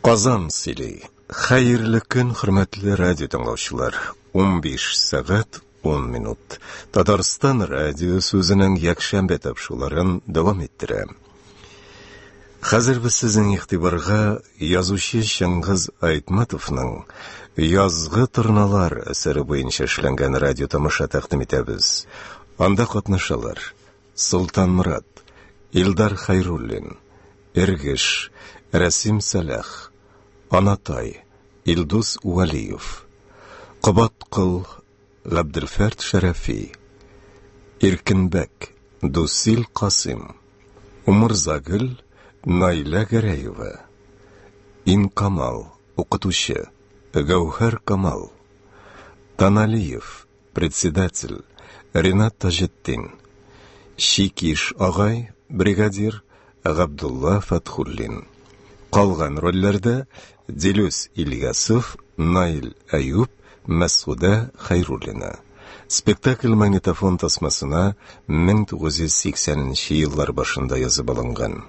Казан сөйлей. Хайырлы көн, хөрмәтле радио тыңлаучылар. 15 сәгать 10 минут. Татарстан радио сүзенең якшәмбе тапшыруларын дәвам иттерә. Хәзер без сезнең игътибарга язучы Шыңгыз Айтматовның Язгы тырналар әсәре буенча эшләнгән радио тамаша тәкъдим итәбез. Анда катнашалар Солтан Мурат, Илдар Хайруллин, Эргеш, Рәсим Салах, Анатай, Илдус Уалиев, Кабаткыл, Габделфәрт Шәрәфи, Иркенбәк, Дусил Касым, Умырзагыл, Найла Гәрәева, Инкамал, укытучы, Гәүһәр Камал, Таналиев, председатель, Ринат Таҗетдин, Шикиш агай, бригадир, Габдулла Фатхуллин. Калган рольләрдә Дилүс Ильясов, Наил Әюб, Мәсгудә Хайруллина. Спектакль магнитофон тасмасына 1980 еллар башында язып алынган.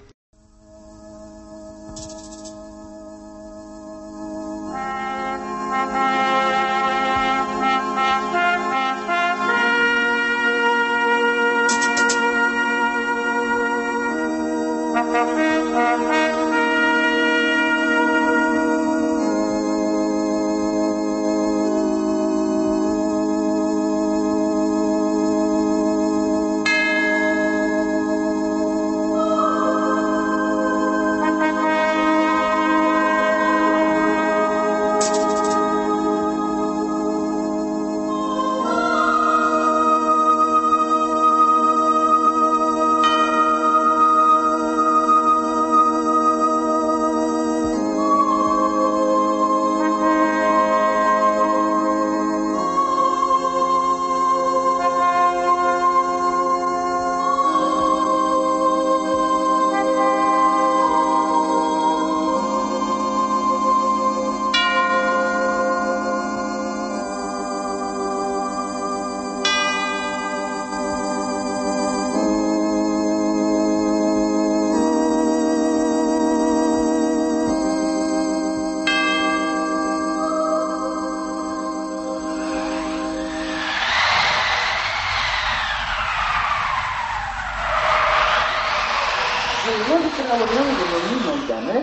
Сыралының гүлінің мәйданы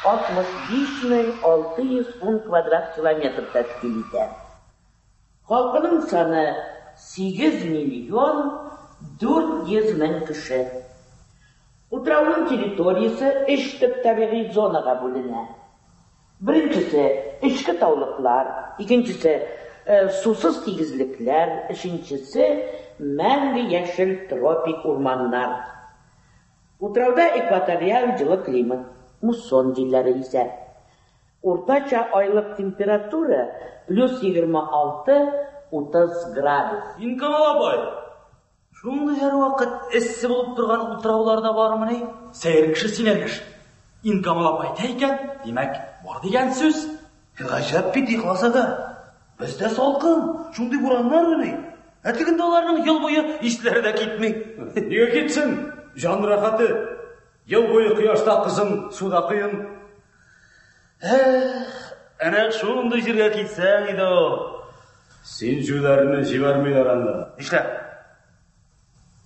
65.610 квадрат километр тәшкил итә. Халкының саны 8.400.000 кеше. Утрауның территориясы 3 төп табигый зонага бүленә. Беренчесе эчке таулыклар, икенчесе сусыз тигезлекләр, өченчесе мәңге яшел тропик урманнар. Утрауда экваториаль җылы климат, муссон җилләре исә. Уртача айлык температура +26-30 градус. Инкамал абай, шундый һәр вакыт эссе булып торган утрауларда бармыни? Сәер кеше синергеш. Инкамал абай дәйкән, димәк, бар дигән сүз. Гаҗәп бит ихласада. Бездә салкын, шундый бураннар уйный. Әтегендә аларның ел буе исләре дә китми. Нигә китсен? Жан рахаты. Ел буе кояшта кызын, суда кыен. Әнә шундый җиргә китсәң иде ул. Син җүләрне җибәрмиләр анда. Нишлә?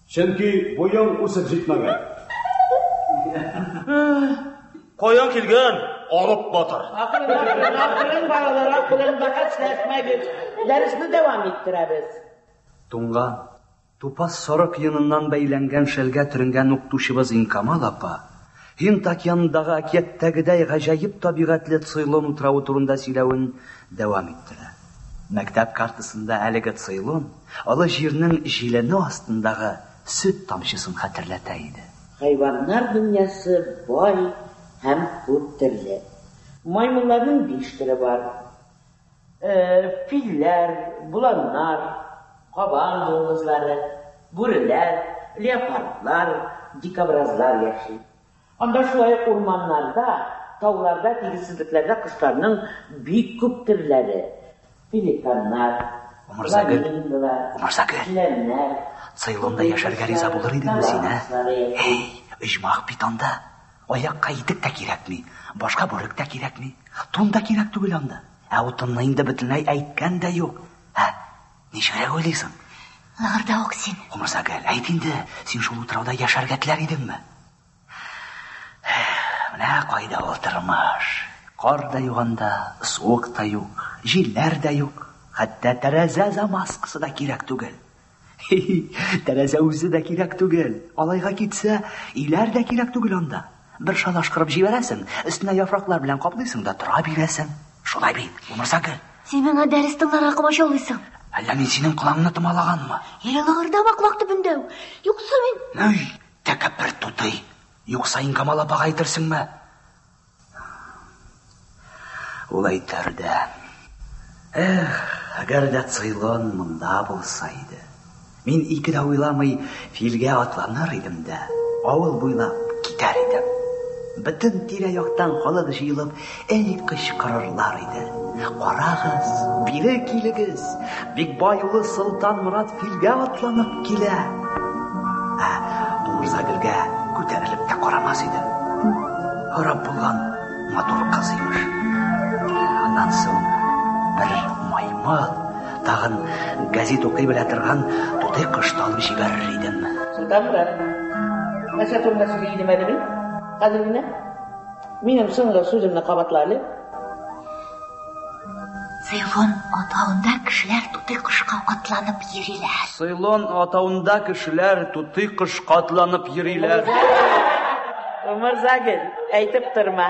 Чөнки буяң үсеп җитмәгән. Каян килгән? Арып батыр. Акырын балалар, акырын бәхәсләшмәгез. Дәресне дәвам иттерәбез. Туңган, тупас сорык йыныннан бәйләнгән шәлгә төренгән укытучыбыз Инкамал апа, Һинд океанындагы әкияттәгедәй гаҗәеп табигатьле Цейлон утрауы турында сөйләвен дәвам иттерә. Мәктәп картасында әлеге Цейлон олы җирнең җилене астындагы сөт тамчысын хәтерләтә иде. Хайваннар дөньясы бай һәм күп төрле. Маймылларның 5 төре бар. Филләр, буланнар, кабан дуңгызлары, бүреләр, леопардлар, дикобразлар яши. Анда шулай урманнарда, тауларда, тигезсезлекләрдә кошларның бик күп төрләре. Пеликаннар, Цейлонда яшәргә риза булыр идеңме син, Эй, оҗмах бит анда. Аяққа итек тә кирәкми, башка бүрек тә кирәкми. Тун да кирәк түгел анда. Утынны инде бөтенләй әйткән дә юк. Ничегрәк уйлыйсың? Лыгырдавык син. Умырзагел, әйт инде, син шул утрауда яшәргә теләр идеңме? Менә кайда ул тормыш. Кар да юганда, суык та юк, җилләр дә юк. Хәтта тәрәзә замаскысы да кирәк түгел. Тәрәзә үзе дә кирәк түгел. Алайга китсә, иләр дә кирәк түгел анда. Бер шалаш кырып җибәрәсең, өстенә яфраклар белән каплыйсың да тора бирәсең. Шулай бит, Умырзагел. Син миңа дәрес тыңларга комачаулыйсың. Әллә мин синең кылаңны тымалаганмы? Лыгырдавык вакыты төбендә. Юкса мин... Нәй, тәкәббер тутый. Юкса Инкамал апага әйтерсеңме? Ул әйтер дә. Әгәр дә Цейлон монда булса иде. Мин ике дә уйламый филгә атланыр идем дә, авыл буйлап китәр идем. Бөтен тирә-яктан халык җыелып, кычкырырлар иде. Карагыз, бире килегез. Бик бай улы Солтан Мурат филгә атланып килә. Умырзагелгә күтәрелеп тә карамас иде. Харап булган матур кыз имеш. Аннан соң бер маймыл, тагын газет укый белә торган тутай кышты алып җибәрер идем. Солтан Мурат, нәрсә турында сөйләйдем әле мин? Хәзер менә минем соңгы сүземне кабатлады. Цейлон атауында кешеләр туты кышка атланып йөриләр. Цейлон атауында кешеләр туты кышка атланып йөриләр. Умырзагел, әйтеп торма.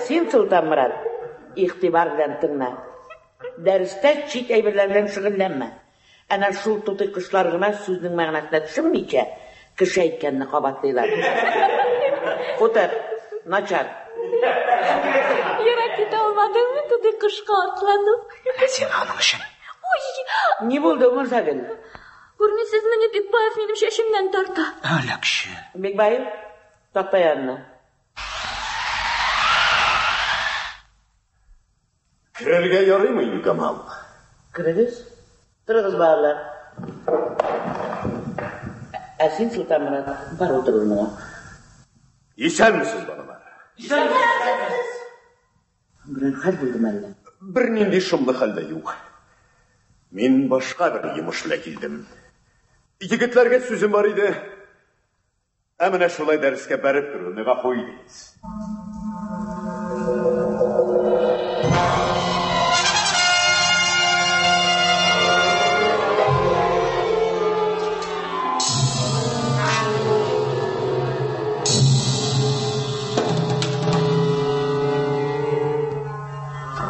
Син, Солтан Мурат, игътибар белән тыңла. Дәрестә чит әйберләр белән шөгыльләнмә. Әнә шул туты кышлар гына сүзнең мәгънәсенә төшенмичә, кеше әйткәнне кабатлыйлар. Утыр, начар. Ярак китә алмадыңмы туты кышка атланып? Син аның өчен. Ни булды, Умырзагел? Күрмисез, менә Бикбаев минем шәшемнән тарта. Әләкше. Бикбаев, такта янына. Кирергә ярыймы, Инкамал? Кирегез? Торыгыз, балалар. Син, Солтан Мурат, бар утыр урыныга. Исәнмесез, балалар? Берәр хәл булдымы әллә? Бер нинди шомлы хәл дә юк. Мин башка бер йомыш белән килдем. Егетләргә сүзем бар иде. Менә шулай дәрескә бәреп торуны гафу итегез.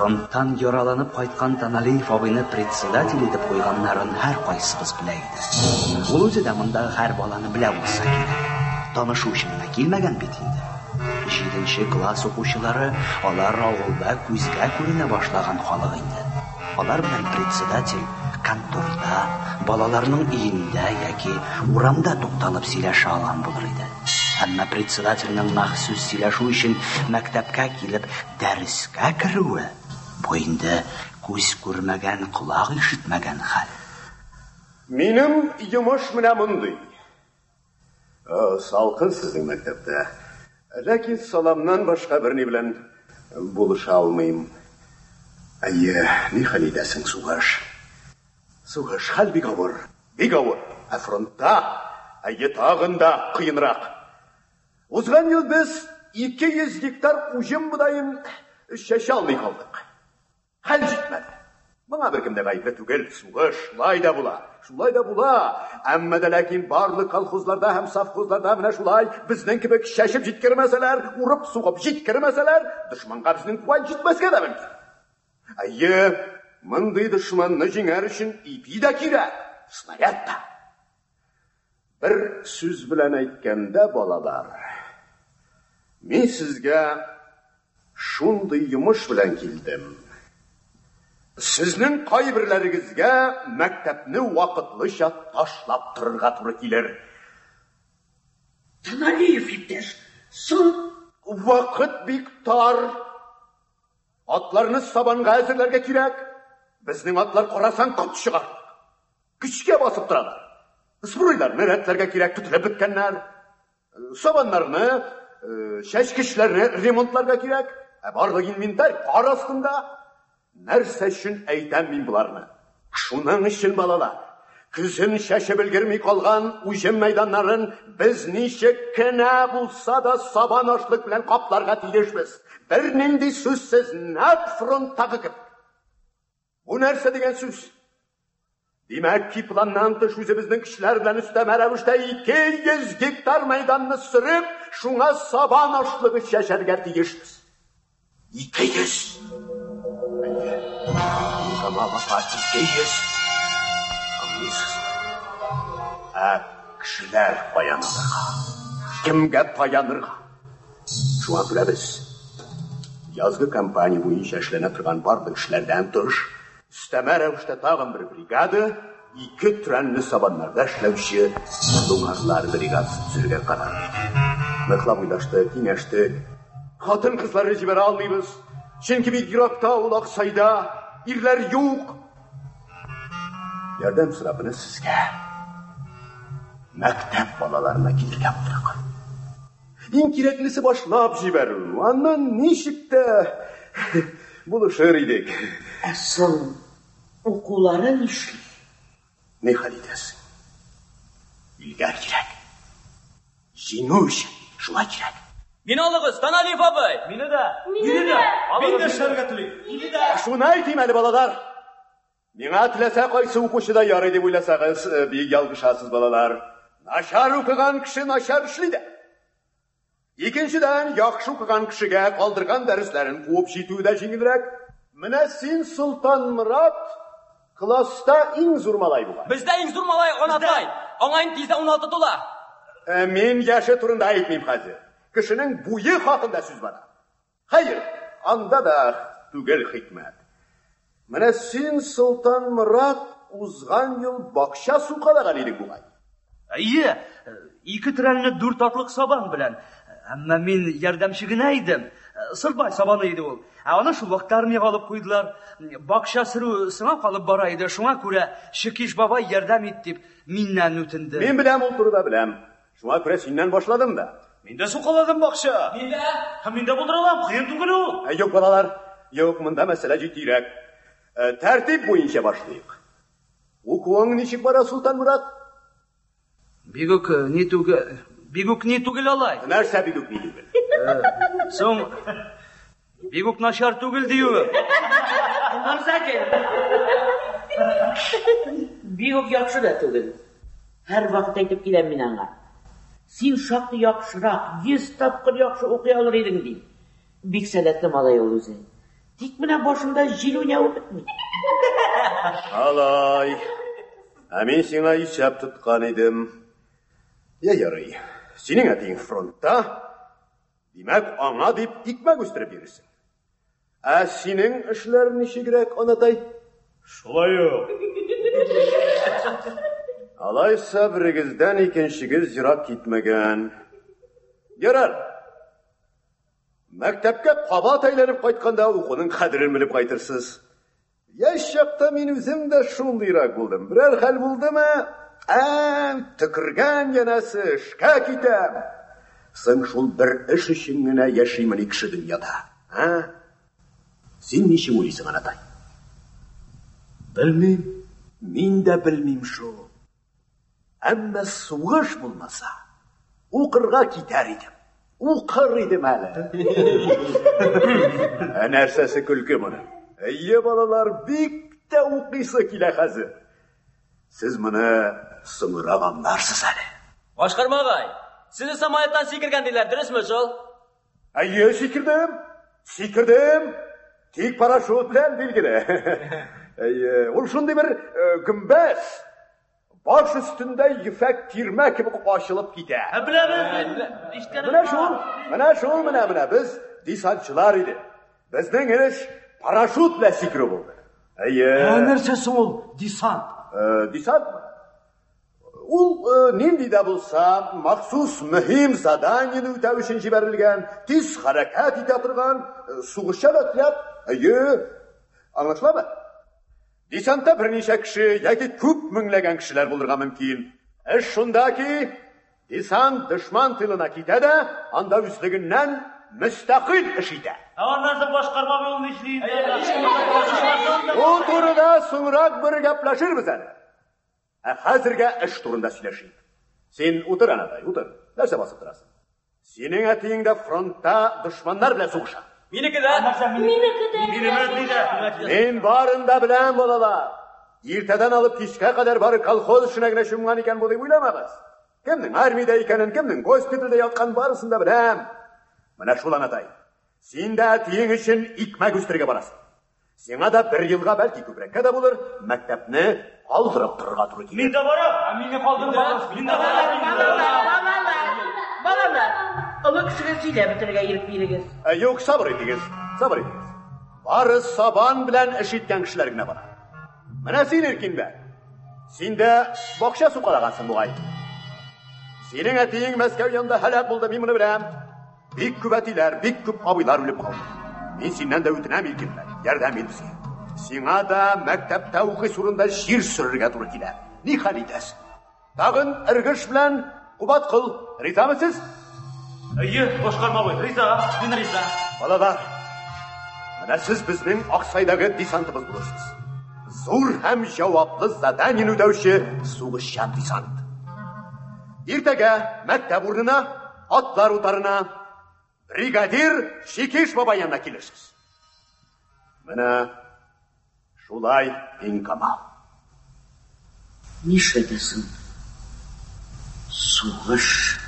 Фронттан яраланып кайткан Таналиев абыйны председатель итеп куйганнарын һәр кайсыбыз белә иде. Ул үзе дә мондагы һәр баланы белә булса кирәк. Танышу өчен генә килмәгән бит инде. 7нче класс укучылары, алар авылда күзгә күренә башлаган халык инде. Алар белән председатель конторда, балаларның өендә яки урамда тукталып сөйләшә алган булыр иде. Әмма председательнең махсус сөйләшү өчен мәктәпкә килеп дәрескә керүе бу инде күз күрмәгән, колак ишетмәгән хәл. Минем йомыш менә мондый. Салкын сезнең мәктәптә. Ләкин саламнан башка берни белән булыша алмыйм. Ни хәл итәсең, сугыш? Сугыш хәл бик авыр. Фронтта, тагын да кыенрак. Узган ел без 200 гектар уҗым будайын чәчә алмый калдык. Хәл җитмәде. Моңа беркем дә гаепле түгел. Сугыш шулай да була. Әмма дә ләкин барлык колхозларда һәм совхозларда менә шулай безнең кебек чәчеп җиткермәсәләр, урып сугып җиткермәсәләр, дошманга безнең куәт җитмәскә дә мөмкин. Мондый дошманны җиңәр өчен ипи дә кирәк, снаряд та. Бер сүз белән әйткәндә, балалар, мин сезгә шундый йомыш белән килдем. Сезнең кайберләрегезгә мәктәпне вакытлыча ташлап торырга туры килер. Таналиев иптәш, соң Вакыт бик тар. Атларны сабанга әзерләргә кирәк. Безнең атлар карасаң кот чыгар. Көчкә басып торалар. Спурларны рәтләргә кирәк, төтелеп беткәннәр. Сабаннарны Шәшкечләрне ремонтларга кирәк. Барлык инвентарь пар астында. Нәрсә өчен әйтәм мин буларны? Шуның өчен балалар. Күзен шәшеп өлгерми калган уҗым мәйданнарын без ничек кенә булса да сабан ашлык белән капларга тиешбез. Бернинди сүзсез нәп фронттагы кебек. Бу нәрсә дигән сүз? Димәк ки планнан тыш үзебезнең кешеләр белән өстәмә рәвештә 200 гектар мәйданны сөреп, шуңа сабан ашлыгы чәчәргә тиешбез. 200. Камала фатик 200. Кешеләр таянырга. Кемгә таянырга? Шуңа күрә без язгы компания буенча эшләнә торган барлык эшләрдән тыш, өстәмә рәвештә тагын бер бригада, 2 трәнле сабаннарда эшләүче дуңарлар бригадасы төзергә карар. Ныклап уйлаштык, киңәштек. Хатын-кызларны җибәрә алмыйбыз. Чөнки бик еракта ул Аксайда ирләр юк. Ярдәм сорабыны сезгә. Мәктәп балаларына килергә булдык. Иң кирәклесе башлап җибәрү. Аннан ничек тә булышыр идек. Соң укулары нишли? Не хәл итәсең? Илгә кирәк. Җиңү өчен шулай кирәк. Мин алыгыз, Таналиев абый. Мине дә. Мин дә эшләргә телим. Шуны әйтим әле балалар. Миңа теләсә кайсы укучыда ярый дип уйласагыз, бик ялгышасыз балалар. Начар укыган кеше начар эшли дә. Икенчедән, яхшы укыган кешегә калдырган дәресләрен куып җитү дә җиңелрәк. Менә син, Солтан Мурат, класста иң зур малай буган. Бездә иң зур малай Анатай. Аңа интизә 16 тула. Мин яше турында әйтмим хәзер. Кешенең буе хакында сүз бара. Хәер, анда да түгел хикмәт. Менә син, Солтан Мурат, узган ел бакча сукалаган идең бугай. Әйе, 2 трәнле 4 атлык сабан белән. Әмма мин ярдәмче генә идем. Сырбай сабаны иде ул. Аны шул вакытта армиягә алып куйдылар. Бакча сөрү сыңа калып бара иде. Шуңа күрә Шикиш бабай ярдәм ит дип миннән үтенде. Мин беләм ул турыда беләм. Шуңа күрә синнән башладым да. Мин дә сукаладым бакча. Мин дә булдыралам, кыен түгел ул. Юк балалар, юк, монда мәсьәлә җитдирәк. Тәртип буенча башлыйк. Укуың ничек бара, Солтан Мурат? Бигүк ни түгел алай. Нәрсә бигүк ни түгел? Соң бигүк начар түгел диюе. Нарзакен. Бигүк яхшы да түгел. Һәр вакыт әйтеп киләм мин аңа. Син шактый яхшырак, 100 тапкыр яхшы укый алыр идең ди. Бик сәләтле малай ул үзе. Тик менә башында җил уйнавы бетми. Алай. Мин сиңа исәп тоткан идем. Ярый. Синең әтиң фронтта. Димәк, аңа дип икмәк үстереп бирерсең. Синең эшләр ничегрәк, Анатай? Шулай ук. Алайса берегездән икенчегез ерак китмәгән. Ярар. Мәктәпкә кабат әйләнеп кайтканда укуның кадерен белеп кайтырсыз. Яшь чакта мин үзем дә шундыйрак булдым. Берәр хәл булдымы? Төкергән янасы эшкә китәм. Соң шул бер эш өчен генә яшимени кеше дөньяда. Син ничек уйлыйсың, Анатай? Белмим. Мин дә белмим шул. Әмма сугыш булмаса, укырга китәр идем. Укыр идем әле. Нәрсәсе көлке моны? Әйе, балалар, бик тә укыйсы килә хәзер. Сез моны соңрак аңларсыз әле. Башкарма агай, сезне самолеттан сикергән диләр, дөресме шул? Әйе, сикердем. Тик парашют белән билгеле. Әйе, ул шундый бер гөмбәз. Баш өстендә ефәк тирмә кебек ачылып китә. Беләбез. Менә без десантчылар иде. Безнең эш парашют белән сикерү булды. Әйе. Нәрсә соң ул десант? Десантмы? Ул нинди дә булса, махсус мөһим заданиене үтәү өчен җибәрелгән, тиз хәрәкәт итә торган сугышчан отряд. Әйе. Аңлашылабы? Десантта берничә кеше яки күп меңләгән кешеләр булырга мөмкин. Эш шунда ки, Десант дошман тылына китә дә, анда үзлегеннән müstakil iş итә. Аннан соң башкарма юлын эшлим. Ул турыда соңрак бер гәпләшербез әле. Хәзергә эш турында сөйләшик. Син утыр анадай, утыр. Нәрсә басып торасың? Синең әтиеңдә фронтта дошманнар белән сугыша. Минеке дә. Мин барында белән балалар. Иртәдән алып кичкә кадәр бары колхоз эшенә генә чумган икән бу дип уйламагыз. Кемнең армиядә икәнен, кемнең госпитальдә яткан барысын да беләм. Менә шул анатай. Син дә әтиең өчен икмәк үстерергә барасың. Сиңа да 1 елга бәлки күбрәккә дә булыр, мәктәпне калдырып торырга туры килер. Мин дә барам. Мине калдырмагыз. Мин дә барам. Балалар, олы кешегә сөйләп бетерергә ирек бирегез. Юк, сабыр итегез, сабыр итегез. Бары сабан белән эш иткән кешеләр генә бара. Менә син иркинбә. Син дә бакча сукалагансың бугай. Синең әтиең Мәскәү янында һәлак булды, мин моны беләм. Бик күп әтиләр, бик күп абыйлар үлеп калды. Мин синнән дә үтенәм иркинбә. Ярдәм ит безгә. Сиңа да мәктәптә укый сурында җир сөрергә туры килә. Ни хәл итәсең? Тагын ыргыш белән кубат кыл. Ризамысыз? Әйе, башкарма бай. Риза, мин риза. Балалар, менә сез безнең Аксайдагы десантыбыз булырсыз. Зур һәм җаваплы задание үтәүче сугышчан десант. Иртәгә мәктәп урынына, атлар утарына бригадир Шикиш бабай янына килерсез. Менә шулай Инкамал. Нишләтәсең? Сугыш.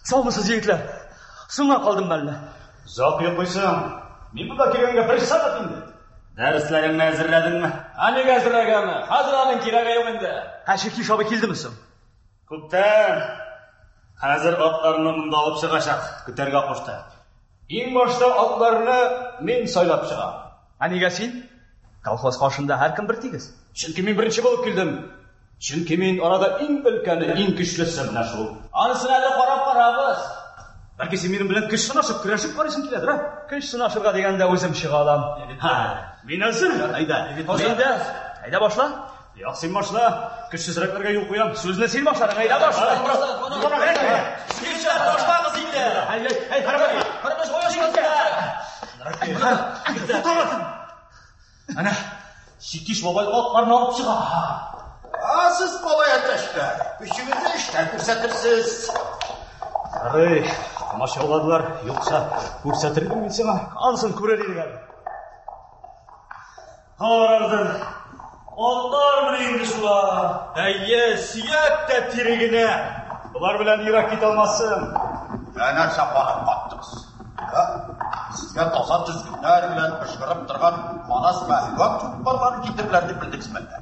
Саумысыз егетләр. Соңга калдым әллә. Зак йокыйсың. Мин буда килгәнгә 1 сәгать инде. Дәресләреңне әзерләдеңме? Әлегә әзерләгәнме? Хәзер аның кирәге юк инде. Шикиш абый килдеме соң? Күптән. Хәзер атларны монда алып чыгачак, көтәргә кушты. Иң башта атларны мин сайлап чыгам. Нигә син? Колхоз кашында һәркем бер тигез. Чөнки мин беренче булып килдем. Чөнки мин арада иң өлкәне, иң көчлесе менә шул. Анысын әле карап карабыз. Бәлки син минем белән көч сынашып, көрәшеп карыйсың киләдер, а? Көч сынашырга дигәндә үзем чыга алам. Мин әзер. Әйдә башла. Як, син башла. Көчсезрәкләргә юл куям. Сүзне син башладың, әйдә башла. Кичә башлагыз инде. Әй, карабыз Ana, Şikiş baba atlarını alıp çığa. Siz kolay ateşler. Üçünüzü işten göstersiz. Arıy, tamaşaladılar. Yoksa gösterdim mi sana? Ansın kureliydi galiba. Karardın. Atlar mı indi şula? Eyye, siyak da tirigine. Bunlar bilen Irak git almasın. Yani şaparak baktınız. Sizge toza düzgünler bilen ışkırıp durgan manas məhluat çok barbarı gidirlerini bildiksmekte.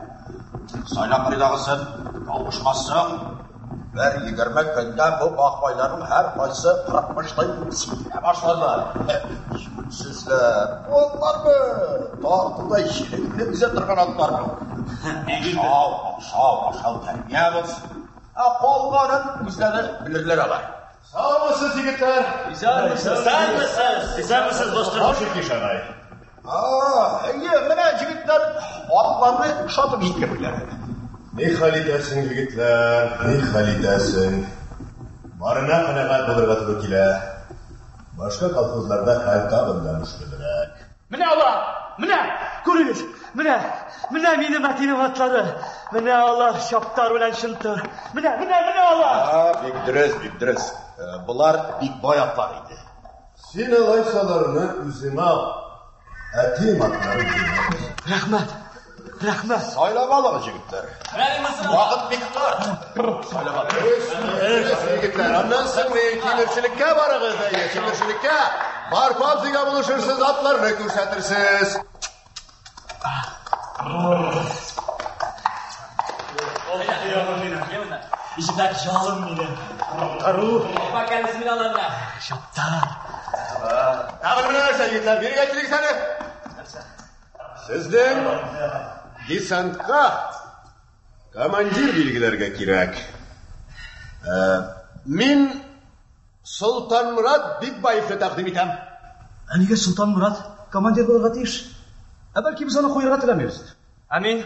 Saylan kıydağısın, kavuşmazsın. Ver 20 günden bu bakbayların her kaysı 60'da sikine başlarlar. Sizler, onlar mı? Tartıda işilikli bize durgan atlar mı? Aşağı terbiye olsun. Kolların bizleri bilirler alay. Sağ mısınız yigitler? Güzel misiniz? Güzel misiniz dostlar? Şirkiş ağay. İyi, mene yigitler atlarını şatıp yitirirler. Ne hal edersin yigitler, ne hal edersin? Barına qanagat bulurga turib kela. Başka kolxozlarda hal tag'indan mushkulroq. Mine Allah, mine, ko'ringiz, mine mening matinim atlari, mine Allah şaptar bilan shintır, mine Allah. Bigdiriz. Bular big boy atlar idi. Sen alaysalarını üzüne al. Әтем атларын Рахмат. Сайлап алыңыз, жігіттер. Уақыт бектар. Сайлап алыңыз. Жігіттер, андан соң мен кеміршілікке барыңыз, кеміршілікке. Барып абзыға бұлышырсыз, атларына көрсәтірсіз. İşimdeki şalım mıydı? Bak kendisini alanlar. Шаптар. Тағы бір нәрсе, жігіттер, берік айтылық сәні. Сіздің десантқа командир белгілерге керек. Мен Сұлтанмұрат Бекбаевты тақдим етем. Неге Сұлтанмұрат командир болуға тиіш? Бәлки біз оны қойырға тілемейміз. Мен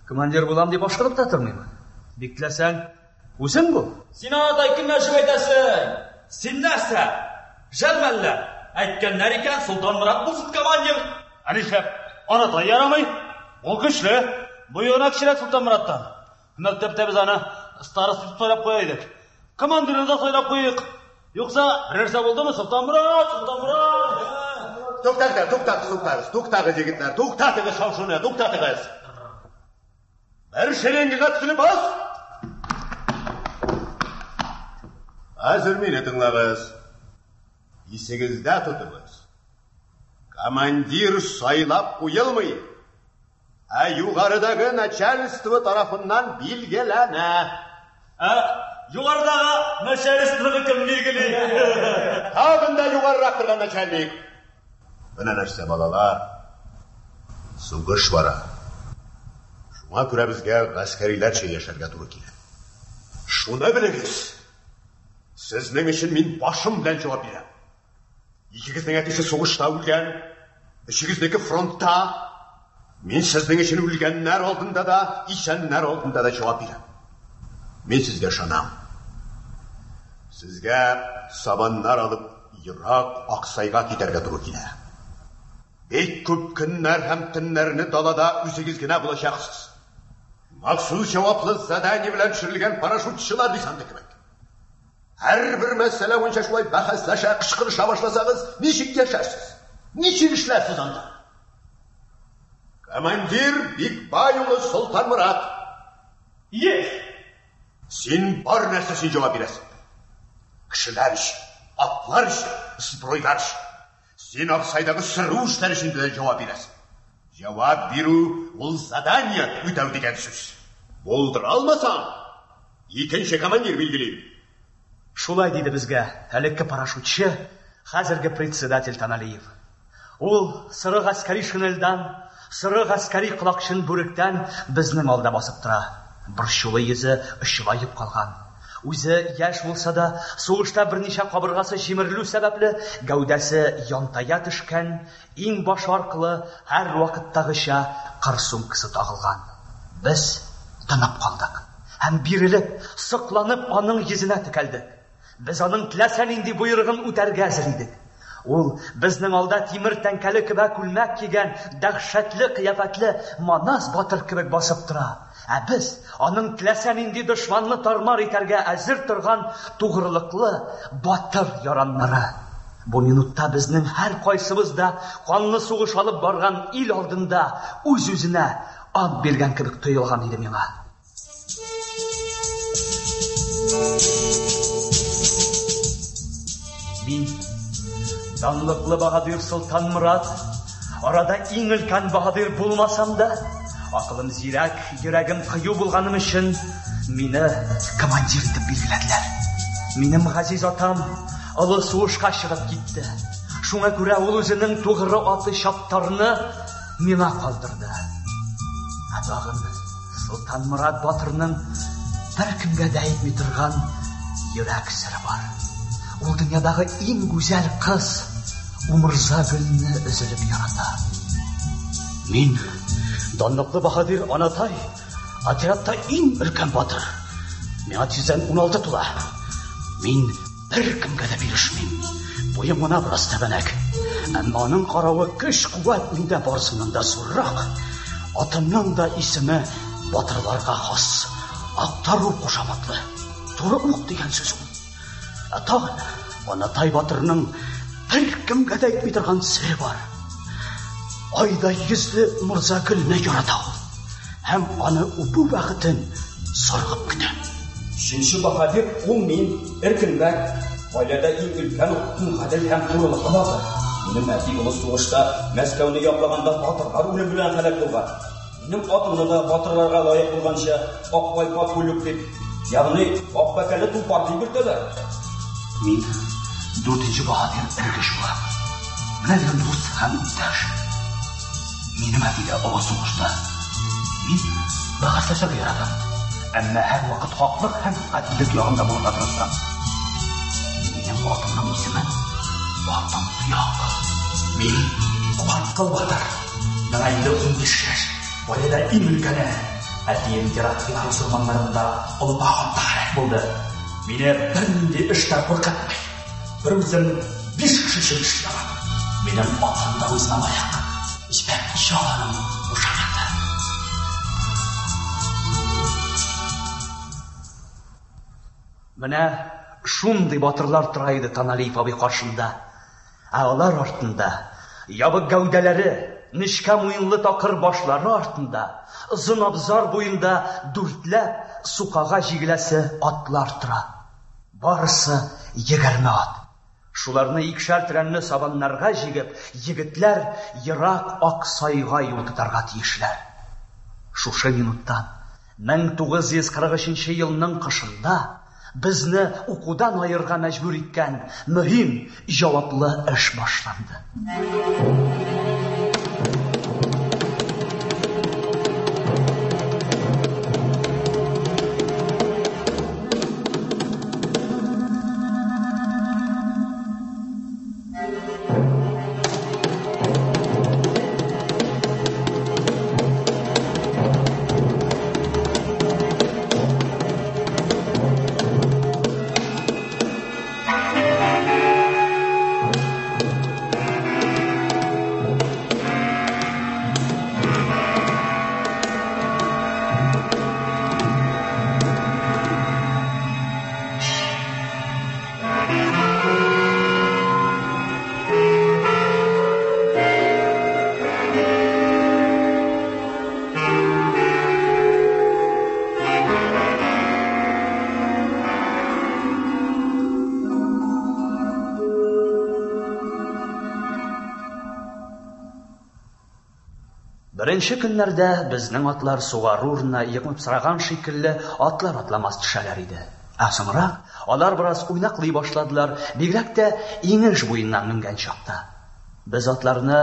командир болам деп ашқылып та тұрмаймын. Бек тілесең, өзің бол. Сен анадай кім әшіп айтасың? Сен нәрсе? Жәлмәлі. Әйткенлер екен Сұлтанмұрат болсын командир. Шәп, анатай ярамай. Ол күшлі. Бұйығына кішірек Сұлтанмұраттан. Мәктепте біз аны старост сойлап қойайдық. Командирін да сойлап қойық. Жоқса, бірерсе болды ма Сұлтанмұрат? Тоқтағыз, жігіттер, тоқтатыңыз шаушыны, тоқтатыңыз. Бір шеренге қатысылып бас. Әзір мені тыңлағыз. Есігізді тұтыңыз. Командир сайлап қойылмай. Юғарыдағы начальство тарапынан белгіләні. Юғарыдағы начальствоны кім белгілі? Тағында юғарырақ тұрған начальник. Бұна нәрсе балалар. Суғыш бара. Шуңа күрә бізге ғаскарилерше яшарға туры келеді. Шуны біліңіз. Сіздің үшін мен башым білән жауап берем. Екігіздің әтесі соғышта өлген, үшігіздегі фронтта. Мен сіздің үшін өлгеннер алдында да, ишеннер алдында да жауап берем. Мен сізге шанам. Сізге сабаннар алып, Ирақ, Ақсайға кетерге тұру келе. Бек көп күннер һәм түннәрні далада үзігізгіне бұлашақсыз. Мақсус жауаплы задание білән шүрілген парашютшылар дейсанды кімек. Әрбір мәселе ойынша шулай бәхәсләшә, қышқырыша башласағыз, нешік яшарсыз? Нешік ішләрсіз анда? Командир Бекбайұлы Сұлтанмұрат. Сен бар нәрсесін жауап бересің. Кішілер үшін, атлар үшін, сбройлар үшін. Сен Ақсайдағы сыру іштер үшін де жауап бересің. Жауап беру ол задание өтәу деген сөз. Болдыра алмасам, екінші командир белгілеймін. Шулай дейді бізге әлеккі парашютші, қазіргі председатель Таналиев. Ол сырық әскери шинелдан, сырық әскери құлақшын бүріктен біздің алда басып тұра. Бір шулы езі үшілайып қалған. Өзі яш болса да, соғышта бірнеше қабырғасы шемірілу сәбәплі гәудәсі янтая түшкен, ең башы арқылы әр уақыттағыша қыр сөмкісі тағылған. Біз тынып қалдық. Әм беріліп, сұқланып аның езіне тікәлдік. Біз аның тіләсән инде бұйырығын үтәрге әзір едік. Ол біздің алда темір тәңкәлі кібә күлмәк киген, дәхшәтлі қияфәтлі Манас батыр кібек басып тұра. Біз аның тіләсән инде дұшманны тармар етәрге әзір тұрған туғырлықлы батыр яраннары. Бұл минутта біздің әр қайсыбыз да қанлы соғыш алып барған ил алдында өз-өзіне ат берген кібек тойылған еді меңа. Мен данлықлы Бағадыр Сұлтанмұрат, арада ең үлкен Бағадыр болмасам да, ақылым зирәк, жүрегім қию болғаным үшін мені командир етіп белгіләділер. Менің ғазиз атам ұлы соғышқа шығып кетті. Шуңа күрә ол өзінің туғыры аты шаптарыны меңа қалдырды. Бағын Сұлтанмұрат батырының бір кімге дә етмей тұрған жүрек сыры бар. Ол дүниядағы ең güzel қыз Умырза гүліне үзіліп ярата. Мен данлыклы Бағадыр анатай, отрядта ең үлкен батыр. Меңа тизден 16 тула. Мен бір кімге де берішмейм. Бойым мына біраз тәбәнәк. Әмма аның қарауы күш-қуат менде барсының да зуррақ. Атымның да исімі батырларға хас. Ақтару қошаматлы. Туры уқ деген сөз ол. Тағын, анатай батырының бір кімге де етмей тұрған сірі бар. айдай йөзле Морза Гөлне ярата ул. Һәм аны үбү вакытын саргып көтә. 3-нче баһадир ул мин, Эркенбәк, гаиләдә иң өлкән укытын гадел һәм турылыгы барды. Минем әти улы сугышта Мәскәүне яплаганда батырлар үлем белән һәлак булган. Минем атымны да батырларга лаек булганча Акбайпа бүлүк дип, ягъни Акбакәле тупар дип бирделәр. Мин 4-нче баһадир Эргеш булам. Менә дус һәм иптәш. Минем әти дә олы сугышта. Мин бәхәсләшергә яратам. Әмма һәр вакыт хаклык һәм әдиллек ягында булырга тырышам. Минем атымның исеме Атым Тояк. Мин Баткыл батыр. Миңа инде 15 яшь. Гаиләдә иң өлкәне. Әтием яраткан мусулманнарында олбаган тарих булды. Мине бернинди эштә куркытмый. Бер үзем 5 кеше өчен эшләгән. Минем атым да үзенә лаек. Җибәк җаным ушакта. Менә шундый батырлар тора иде Таналиев абый каршында. Алар артында ябык гәүдәләре, нечкә муенлы такыр башлары артында, озын абзар буенда дүртләп сукага җигеләсе атлар тора. Барысы 20 ат. Шуларны икешәр трәнне сабаннарга җигеп, егетләр ерак Аксайга юл тотарга тиешләр. Шушы минуттан 1943 елның кышында безне укудан аерга мәҗбүр иткән мөһим, җаваплы эш башланды. Беренче көннәрдә безнең атлар сугару урынына йыкмып сыраган шикелле атлар атламас төшәләр иде. Ә соңрак алар бераз уйнаклый башладылар, бигрәк тә иңеш буеннан менгән чакта. Без атларны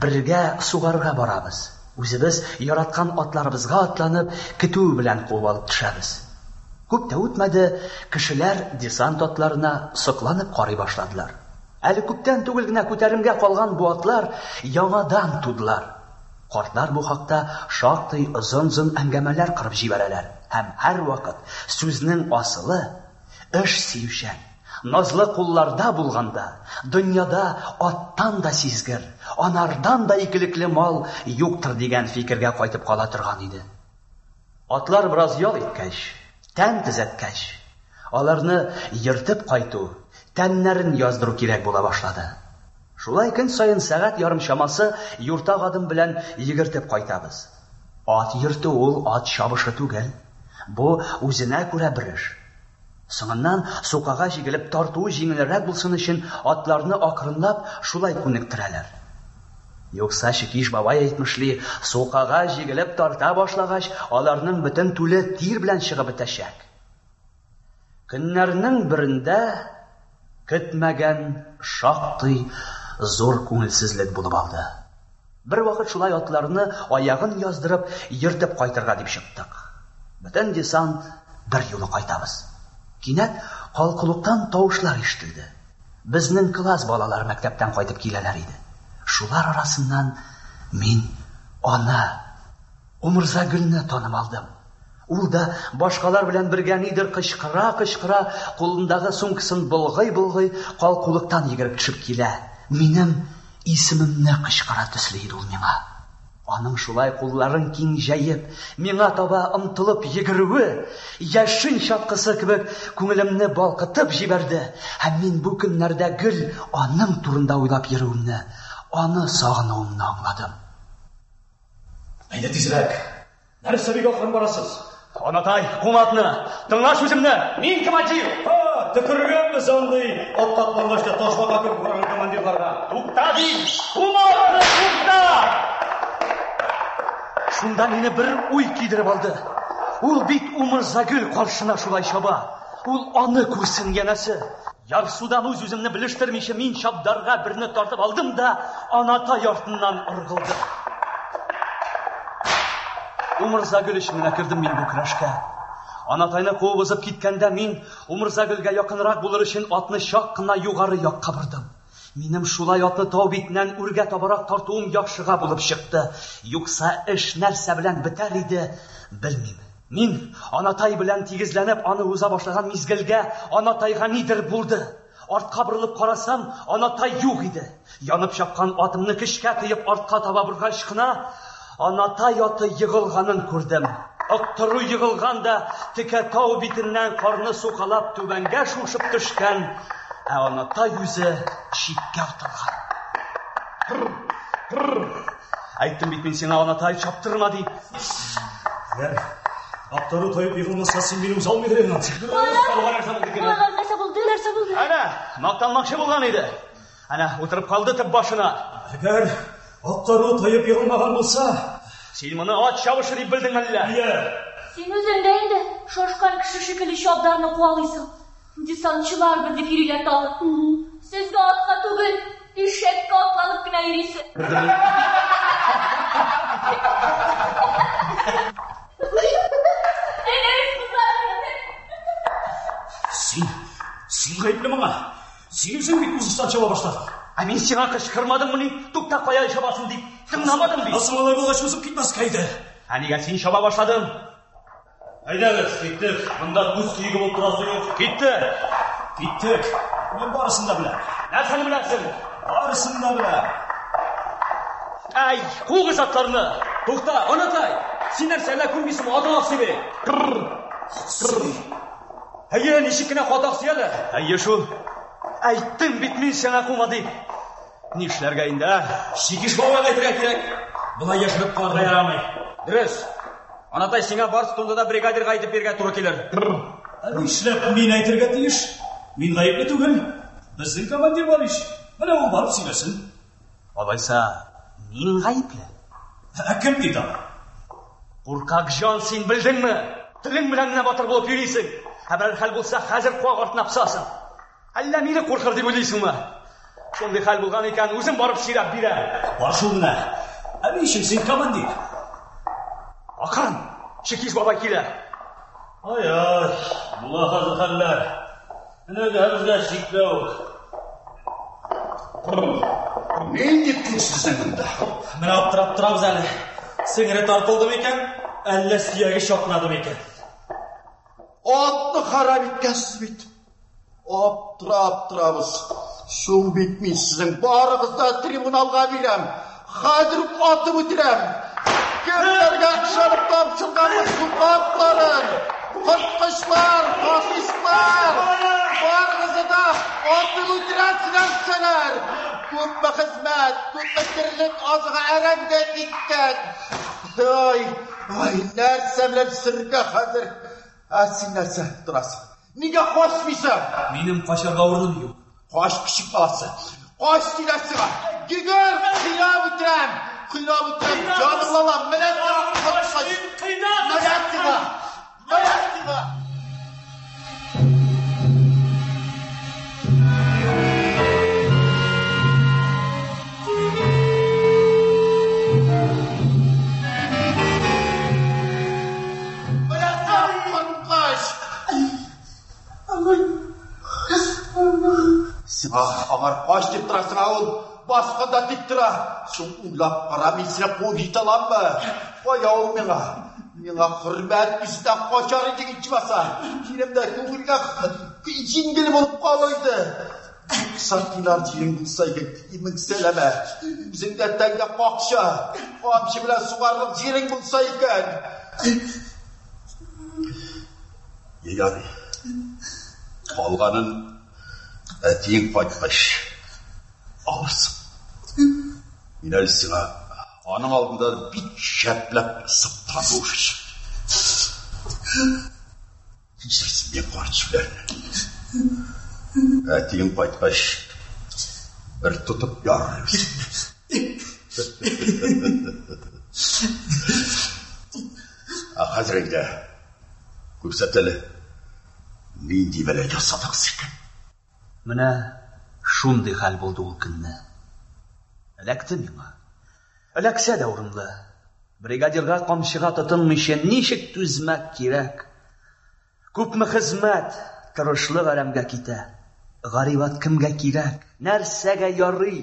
бергә сугарга барабыз. Үзебез яраткан атларыбызга атланып, көтү белән куып алып төшәбез. Күп тә үтмәде, кешеләр десант атларына сокланып карый башладылар. Әле күптән түгел генә күтәремгә калган бу атлар яңадан тудылар. Картлар бу хакта шактый озын-озын әңгәмәләр кырып җибәрәләр. Һәм һәр вакыт сүзнең асылы эш сөючән, назлы кулларда булганда, дөньяда аттан да сизгер, анардан да икелекле мал юктыр дигән фикергә кайтып кала торган иде. Атлар бераз ял иткәч, тән төзәткәч, аларны йыртып кайту, тәннәрен яздыру кирәк була башлады. Шулай көн сайын сәгать ярым чамасы юрта адым белән йөгертеп кайтабыз. Ат йырту ул ат чабышы түгел. Бу үзенә күрә бер эш. Соңыннан сукага җигелеп тартуы җиңелрәк булсын өчен атларны акрынлап шулай күнектерәләр. Юкса Шикиш бабай әйтмешли, сукага җигелеп тарта башлагач, аларның бөтен түле тир белән чыгып бетәчәк. Көннәрнең берендә көтмәгән шактый зур күңелсезлек булып алды. Бер вакыт шулай атларны аягын яздырып, йыртып кайтырга дип чыктык. Бөтен десант бер юлы кайтабыз. Кинәт калкулыктан тавышлар ишетелде. Безнең класс балалары мәктәптән кайтып киләләр иде. Шулар арасыннан мин аны, Умырза Гөлне танып алдым. Ул да башкалар белән бергә нидер кычкыра, кулындагы сумкасын болгый, калкулыктан йөгереп төшеп килә. Минем исемемне кычкыра төсле иде ул миңа. Аның шулай кулларын киң җәеп, миңа таба омтылып йөгерүе, яшен чапкысы кебек күңелемне балкытып җибәрде. Һәм мин бу көннәрдә гел аның турында уйлап йөрүемне, аны сагынуымны аңладым. Әйдә тизрәк. Нәрсә бик ақырын барасыз? Анатай, қуматны, тыңлаш өзімні, мен командир. Түкіргенбіз андый, атқатланғашта ташбаға кіріп барған командирларға. Туқта дейін, қуматны, туқта! Шунда мені бір ой кидіріп алды. Ул бит Умырзагүл қаршына шулай шаба. Ул аны көрсін янасы. Ярсудан өз-өзімні біліштірмейші мен шабдарға бірні тартып алдым да, Анатай артынан ұрғылды. Умырзагүл ішіміне кірдім мен бұл күрәшкә. Анатайны қуып ызып кеткенде мен Умырзагүлгә якынрак булыр өчен атны шак кына югары якка бұрдым. Минем шулай атны тау битеннән үргә табарак тартуым яхшыга булып чыкты. Юкса эш нәрсә белән бетәр иде, белмим. Мин Анатай белән тигезләнеп аны уза башлаган мизгелгә Анатайга нидер булды. Артка борылып карасам, Анатай юк иде. Янып чапкан атымны кешкә тыеп артка таба бургач кына Анатай аты йыгылганын күрдем. Аттыру йыгылган да текә тау битеннән карны сукалап түбәнгә шушып төшкән. Анатай үзе читкә атылган. Әйттем бит мин сиңа, Анатай, чаптырма дип. Аттыру тойып йыгылмаса син мине үзе алмыйдыр едең. Нәрсә булды? Әнә, мактанмакчы булган иде. Әнә, утырып калды тып башына. Әгәр аттыру тойып йыгылмаган булса, син моны ат чабышы дип белдең әллә? Син үзең дә инде шашкан кеше шикелле шабдарны куалыйсың. Десантчылар бер дип йөриләр тагы. Сезгә атка түгел, ишәккә атланып кына йөрисең. Син гаепле моңа. Син үзең бит үзеңнән чаба башладың. Мин сиңа кычкырмадыммы ни? Тукта кая чабасың дип. Тыңламадың бит. Асмалар булгач узып китмәскә иде. Нигә син чаба башладың? Әйдәгез, киттек. Монда күз киеге булып торасы юк. Киттек. Мен барысын да беләм. Нәрсәне беләсең? Барысын да беләм. Әй, кугыз атларны. Тукта, Анатай. Син нәрсәләр күрмисең, атак сибе. Әйе, ничек кенә хатак сияле? Әйе шул. Әйттем бит мин сиңа кума дип. Нишләргә инде? Шикиш бабага әйтергә кирәк. Була яшереп калырга ярамый. Дөрес. Анатай сиңа барс турында бригадирга әйтеп бергә туры килер. Нишләп мин әйтергә тиеш? Мин гаепле түгел. Безнең командир бар ич. Менә ул барып сөйләсен. Алайса, мин гаепле. Кем диде? Куркак җан, син белдеңме? Телең белән генә батыр булып йөрисең. Бер хәл булса, хәзер куак артына посасың. Әллә мине куркыр дип уйлыйсыңмы? Шундый хәл булган икән, үзем барып сөйләп бирәм. Бар шул менә. Ни өчен син командир? Акрын, Шикиш бабай килә. Ай, була хәзер хәлләр. Менә безгә шикле үк. Нинди тынчсызсың монда? Менә аптырап торабыз әле. Сеңре тартылдымы икән, әллә сөяге шакнадымы икән? Атны харап иткәнсез бит. Аптырап торабыз. Шул бит мин сезнең барыгызда трибуналга бирәм. Хәзер атып үтерәм. Кемләргә ышанып тапшырган сукатларын, кырткычлар, фашистлар, барыгызны да атып үтерәсезләр. Күпме хезмәт, күпме тирлек азыга әрәмгә киткән. Ай, нәрсә белән сиргә хәзер? Син нәрсә торасың? Нигә качмыйсың? Минем качарга урыным юк. Кач кичик баласы. Кач силәсеңә. Гигер, кыйлап үтерәм. Canım lan, melek Аңар қаш деп тұрасың ауыл, басқанда тек тұра. Шын ұйлап қара месіне қол ете аламы? Ой ауыл меңа құрмәт бізден қашары деген чымаса. Керемді көңілге жеңгелі болып қалайды. Сартинар жиын бұлса екен, емін сәләмә. Біздіңді тәңге қақша, қамшы білән суғарлық жерің бұлса екен. Егер, қалғанын әтейін қайтпаш. Алырсың. Мен әлі сіңа Аның алдында бит шәпләп сыптан болшы. Жүрсін бен қуанышыларыны. Әтейін қайтпаш, бір тұтып ярырыз. Қазіріңді көрсетілі нендей бәле жасадық секен. Міне шундай хәл болды ол күнні. Әләкті миңа. Әләксә дә урынлы. Бригадирға қамшыға тотынмыйша ничек түзмәк кирәк. Күпме хезмәт, тырышлык әрәмгә китә. Гарибат кемгә кирәк? Нәрсәгә ярый?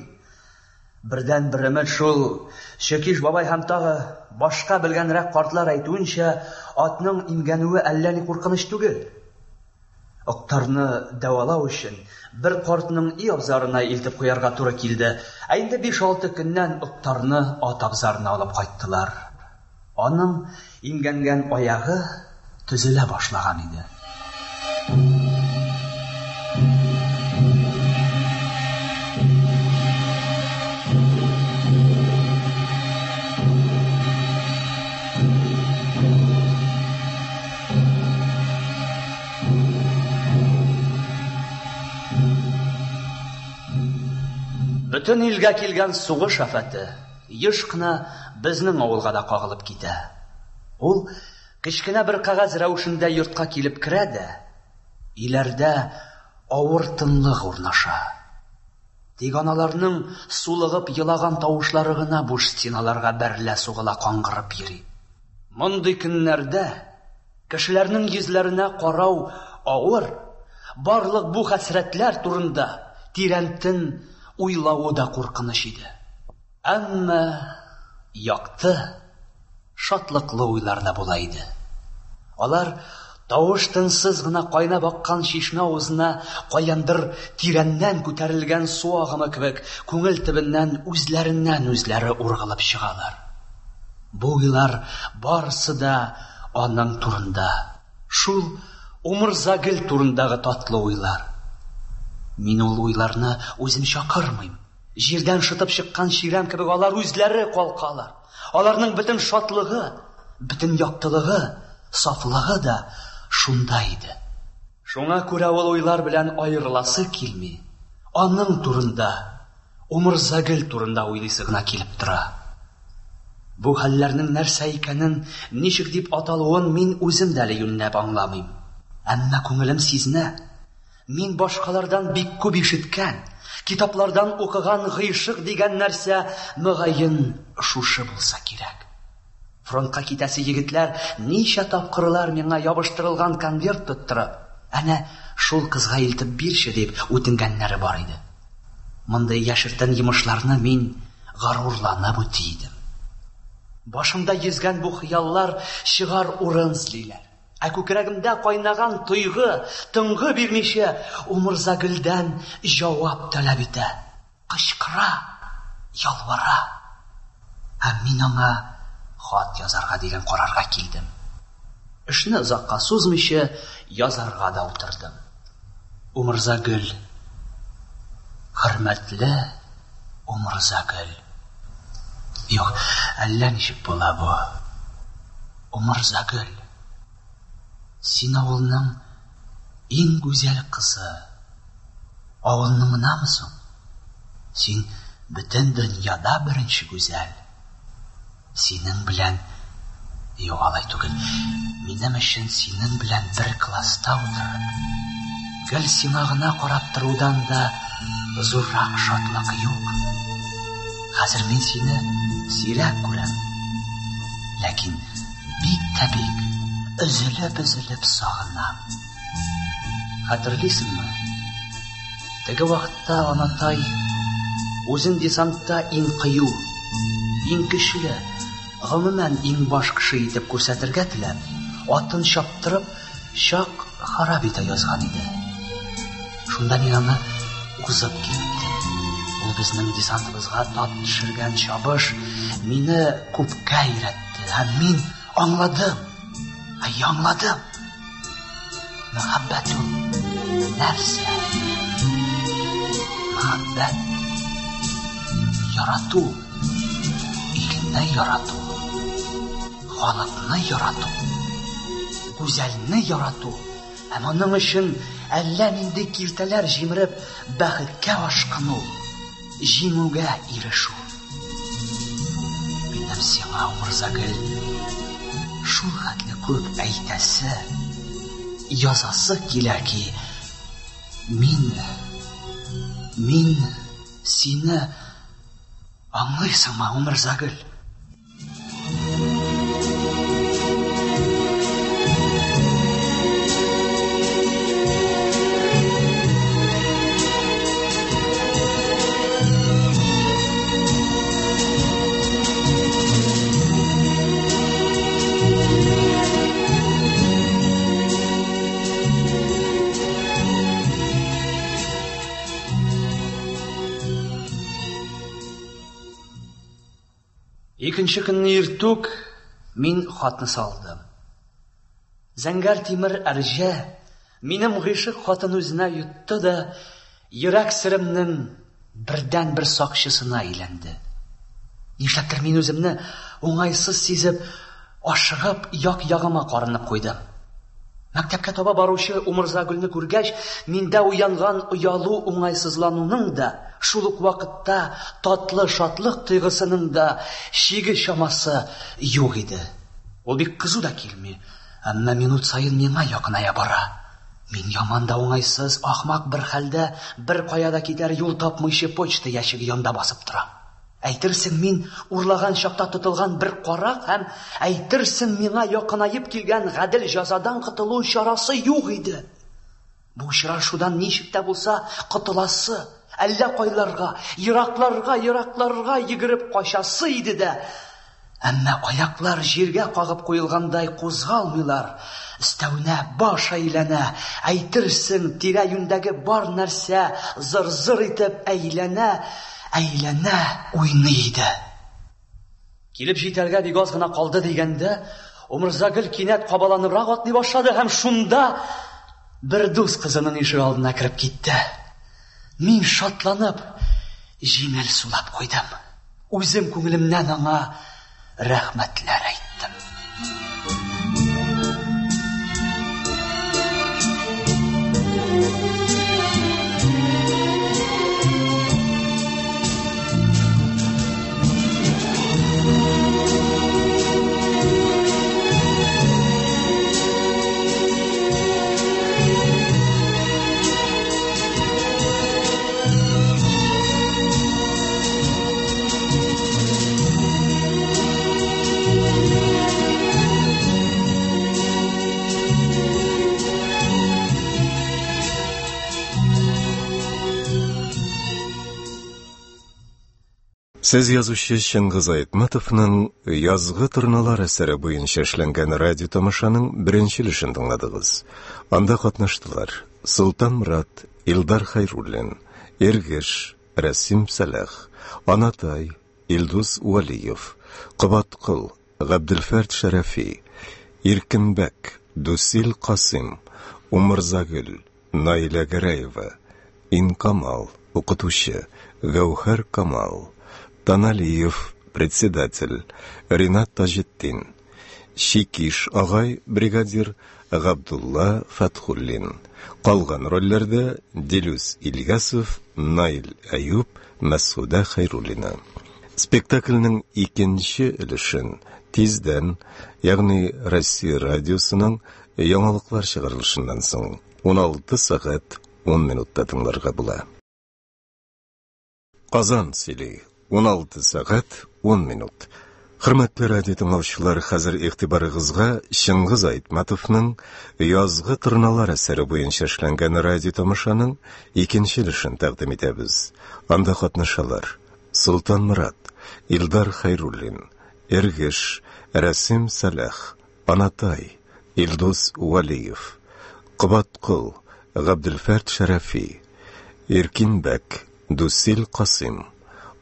Бердән беремет шул Шөкиш бабай һәм тагы башка белгәнрәк картлар әйтүенчә, атның имгәнүе әллә ни куркыныч түгел. Октарны дәвалау өчен бер картның и абзарына илтеп куярга туры килде. Инде 5-6 көннән Октарны ат абзарына алып кайттылар. Аның имгәнгән аягы төзелә башлаган иде. Бүтін илгә килгән сугыш афаты еш кына безнең авылга да кагылып китә. Ул кечкенә бер кагаз рәвешендә йортка килеп керә дә, иләрдә авыр тынлык урнаша. Тик аналарның сулыгып елаган тавышлары гына буш стеналарга бәрелә сугыла каңгырып йөри. Мондый көннәрдә кешеләрнең йөзләренә карау авыр, барлык бу хәсрәтләр турында тирәнтен уйлауы да куркыныч иде. Әмма якты, шатлыклы уйлар да була иде. Алар тавыш-тынсыз гына кайнап аккан чишмә авызына каяндыр тирәннән күтәрелгән су агымы кебек күңел төбеннән үзләреннән-үзләре ургылып чыгалар. Бу уйлар барысы да аның турында. Шул Умырзагөл турындагы татлы уйлар. Мин ул уйларны үзем чакырмыйм. Җирдән шытып чыккан чирәм кебек алар үзләре калкалар. Аларның бөтен шатлыгы, бөтен яктылыгы, сафлыгы да шунда иде. Шуңа күрә ул уйлар белән аерыласы килми. Аның турында, Умырзагөл турында уйлыйсы гына килеп тора. Бу хәлләрнең нәрсә икәнен, ничек дип аталуын мин үзем дә юньләп аңламыйм. Әмма күңелем сизенә. Мин башкалардан бик күп ишеткән, китаплардан укыган гыйшык дигән нәрсә мөгаен шушы булса кирәк. Фронтка китәсе егетләр ничә тапкырлар миңа ябыштырылган конверт тоттырып, әнә шул кызга илтеп бирче дип үтенгәннәре бар иде. Мондай яшертен йомышларны мин гарурланып үтидем. Башымда йөзгән бу хыяллар чыгар урын эзлиләр. Ә күкрәгемдә кайнаган тойгы, тынгы бирмичә Умырзагөлдән җавап таләп итә. Кычкыра, ялвара. Һәм мин аңа хат язарга дигән карарга килдем. Эшне озакка сузмыйча язарга да утырдым. Умырзагөл, хөрмәтле Умырзагөл. Юк, әллә ничек була бу? Умырзагөл. Син авылның иң гүзәл кызы. Авылның гынамы соң? Син бөтен дөньяда беренче гүзәл. Синең белән юк алай түгел. Минем өчен синең белән бер класста утырып, гел сиңа гына карап торудан да зуррак шатлык юк. Хәзер мин сине сирәк күрәм. Ләкин бик тә бик өзелеп сагынам. Хәтерлисеңме? Теге вакытта анатай үзен десантта иң кыю, иң көчле, гомумән иң баш кеше итеп күрсәтергә теләп, атын чаптырып, чак харап итә язган иде. Шунда мин аны узып киттем. Ул безнең десантыбызга тап төшергән чабыш мине күпкә өйрәтте. Һәм мин аңладым. Аңладым. Мәхәббәт ул нәрсә? Мәхәббәт, ярату, илне ярату, халыкны ярату, гүзәлне ярату, һәм аның өчен әллә нинди киртәләр җимереп бәхеткә ашкыну, җиңүгә ирешү. Минем сиңа Умырзагөл шул хәтле күп әйтәсе, язасы килә ки, мин сине аңлыйсыңмы, Умырзагөл? Икенче көнне иртүк мин хатны салдым. Зәңгәр тимер әрҗә минем гыйшык хатын үзенә йотты да йөрәк серемнең бердән бер сакчысына әйләнде. Нишләптер мин үземне уңайсыз сизеп, ашыгып як-ягыма карынып куйдым. Мәктәпкә таба баручы Умырзагөлне күргәч, миндә уянган оялу уңайсызлануның да, шул ук вакытта татлы шатлык тойгысының да чиге чамасы юк иде. Ул бик кызу да килми, әмма минут сайын миңа якыная бара. Мин яман да уңайсыз, ахмак бер хәлдә, бер каяда китәр юл тапмыйчы почта ящиге янында басып торам. Әйтерсең, мин урлаган чакта тотылган бер карак һәм әйтерсең, миңа якынаеп килгән гадел җәзадан котылу чарасы юк иде. Бу очрашудан ничек тә булса котыласы, әллә кайларга, еракларга йөгереп качасы иде дә. Әмма аяклар җиргә кагып куелгандай кузгалмыйлар. Өстәвенә баш әйләнә, әйтерсең, тирә-юньдәге бар нәрсә зыр-зыр итеп әйләнә уйный иде. Килеп җитәргә бик аз гына калды дигәндә, Умырзагөл кинәт кабаланырак атлый башлады һәм шунда бер дус кызының ишек алдына кереп китте. Мин шатланып, җиңел сулап куйдым. Үзем күңелемнән аңа рәхмәтләр әйттем. Сез язучы Чыңгыз Айтматовның «Язгы торналар» әсәре буенча эшләнгән радио тамашаның беренче өлешен тыңладыгыз. Анда катнаштылар Султан Мурат, Илдар Хайруллин, Эргеш, Расим Салах, Анатай, Илдус Уалиев, Кыбаткыл, Габделфәрд Шәрәфи, Иркенбәк, Дусил Касым, Умырзагөл, Наилә Гәрәева, Инкамал, укытучы, Гәүһәр Камал, Таналиев, председатель, Ринат Тажеттин, Шикиш агай, бригадир, Габдулла Фатхуллин. Калган рольләрдә Дилүс Ильясов, Наил Әюб, Мәсуда Хайруллина. Спектакльнең икенче өлешен тиздән, ягъни Россия радиосының яңалыклар чыгарылышыннан соң 16 сәгать 10 минутта тыңларга була. Казан сөйли 16 сәгать 10 минут. Хөрмәтле радио тыңлаучылар, хәзер игътибарыгызга Чыңгыз Айтматовның «Язгы торналар» әсәре буенча эшләнгән радио тамашаның икенче өлешен тәкъдим итәбез. Анда катнашалар Султан Мурат, Илдар Хайруллин, Эргеш, Расим Салах, Анатай, Илдус Уалиев, Кыбаткыл, Габделфәрд Шәрәфи, Иркенбәк, Дусил Касым,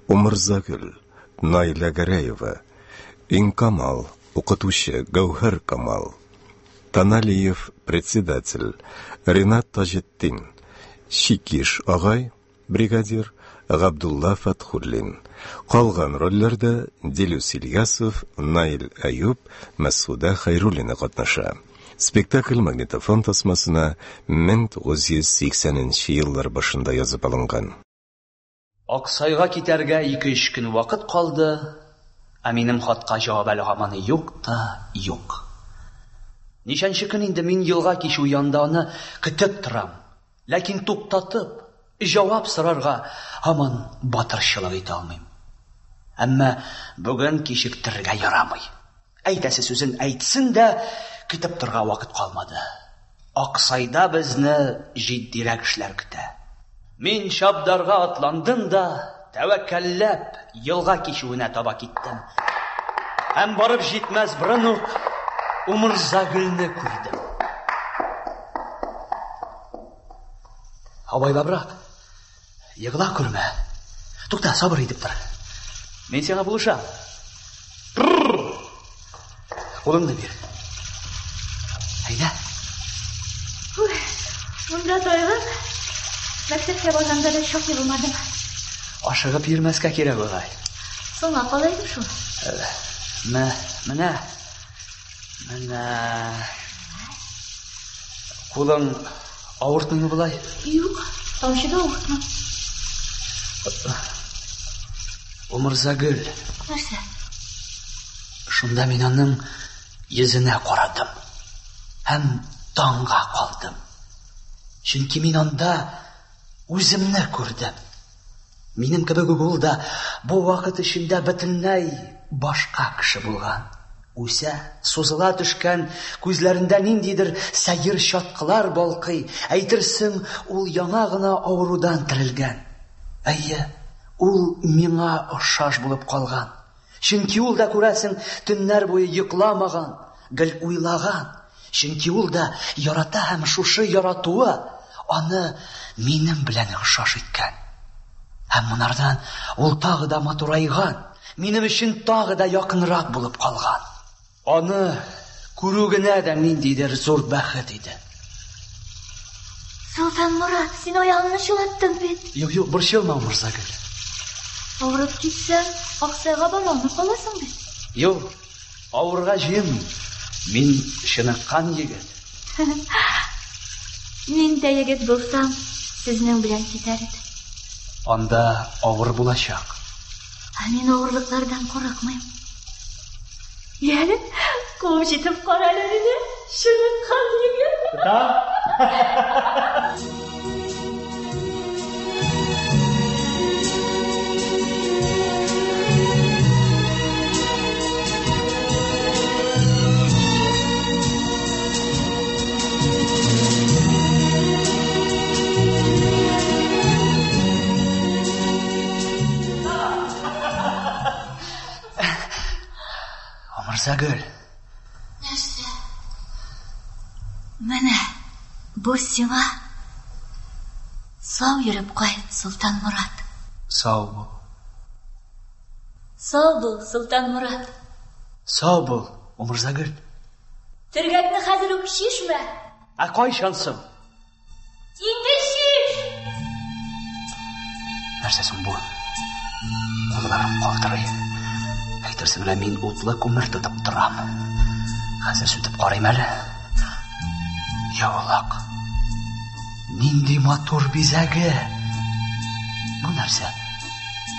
Умырзагөл, Наилә Гәрәева, Инкамал, укытучы, Гәүһәр Камал, Таналиев, председатель, Ринат Тажеттин, Шикиш агай, бригадир, Габдулла Фатхуллин. Калган рольләрдә Дилүс Ильясов, Наил Аюб, Мәсуда Хайруллина катнаша. Спектакль магнитофон тасмасына 1980 еллар башында язып алынган. Аксайга китәргә 2-3 көн вакыт калды, ә минем хатка җавап әле һаман юк та юк. Ничәнче көн инде мин елга кичү янда аны көтеп торам, ләкин туктатып, җавап сорарга һаман батырчылык итә алмыйм. Әмма бүген кичектерергә ярамый. Әйтәсе сүзен әйтсен дә, көтеп торга вакыт калмады. Аксайда безне җитдирәк эшләр көтә. Мин Чабдарга атландым да, тәвәккәлләп, елга кичүенә таба киттем. Һәм барып җитмәс борын ук Умырзагөлне күрдем. Абайлабрак, егла күрмә. Тукта, сабыр итеп тор. Мин сиңа булышам. Кулыңны бир. Әйдә. Монда тайган. Мәктәпкә барганда да шоклы булмадым. Ашыгып йөрмәскә кирәк бугай. Соңга калайдым шул. Менә. Кулың авыртмыймы булай? Юк, тамчыда авыртмам. Умырзагөл. Нәрсә? Шунда мин аның йөзенә карадым. Һәм таңга калдым. Чөнки мин анда үземне күрдем. Минем кебек ул да бу вакыт эчендә бөтенләй башка кеше булган. Үсә, сузыла төшкән, күзләрендә ниндидер сәер чаткылар балкый. Әйтерсең, ул яңа гына авырудан терелгән. Әйе, ул миңа охшаш булып калган. Чөнки ул да күрәсең, төннәр буе йокламаган, гел уйлаган. Чөнки ул да ярата һәм шушы яратуы аны минем белән охшаш иткән. Һәм монардан ул тагы да матурайган, минем өчен тагы да якынрак булып калган. Аны күрү генә дә ниндидер зур бәхет иде. Солтан Мурат, син аягыңны чылаттың бит. Юк, борчылма, Умырзагөл. Авырып китсәң, Аксайга бармый каласың бит. Юк, авырга җыенмыйм. Мин чыныккан егет. Мин дә егет булсам, сезнең белән китәр идем. Анда авыр булачак. Мин авырлыклардан курыкмыйм. Яли, куып җитеп кара әле мине, чыныккан егет. Умырзагөл. Нәрсә? Менә бу сиңа. Сау йөреп кайт, Солтан Мурат. Сау бул. Сау бул, Солтан Мурат. Сау бул, Умырзагөл. Тергәкне хәзер үк шишмә. Ә кайчан соң? Инде шиш. Нәрсә соң бу? Кулларым калтырый. Әйтерсең лә мин утлы күмер тотып торам. Хәзер сүтеп карыйм әле. Яулак. Нинди матур бизәге. Бу нәрсә?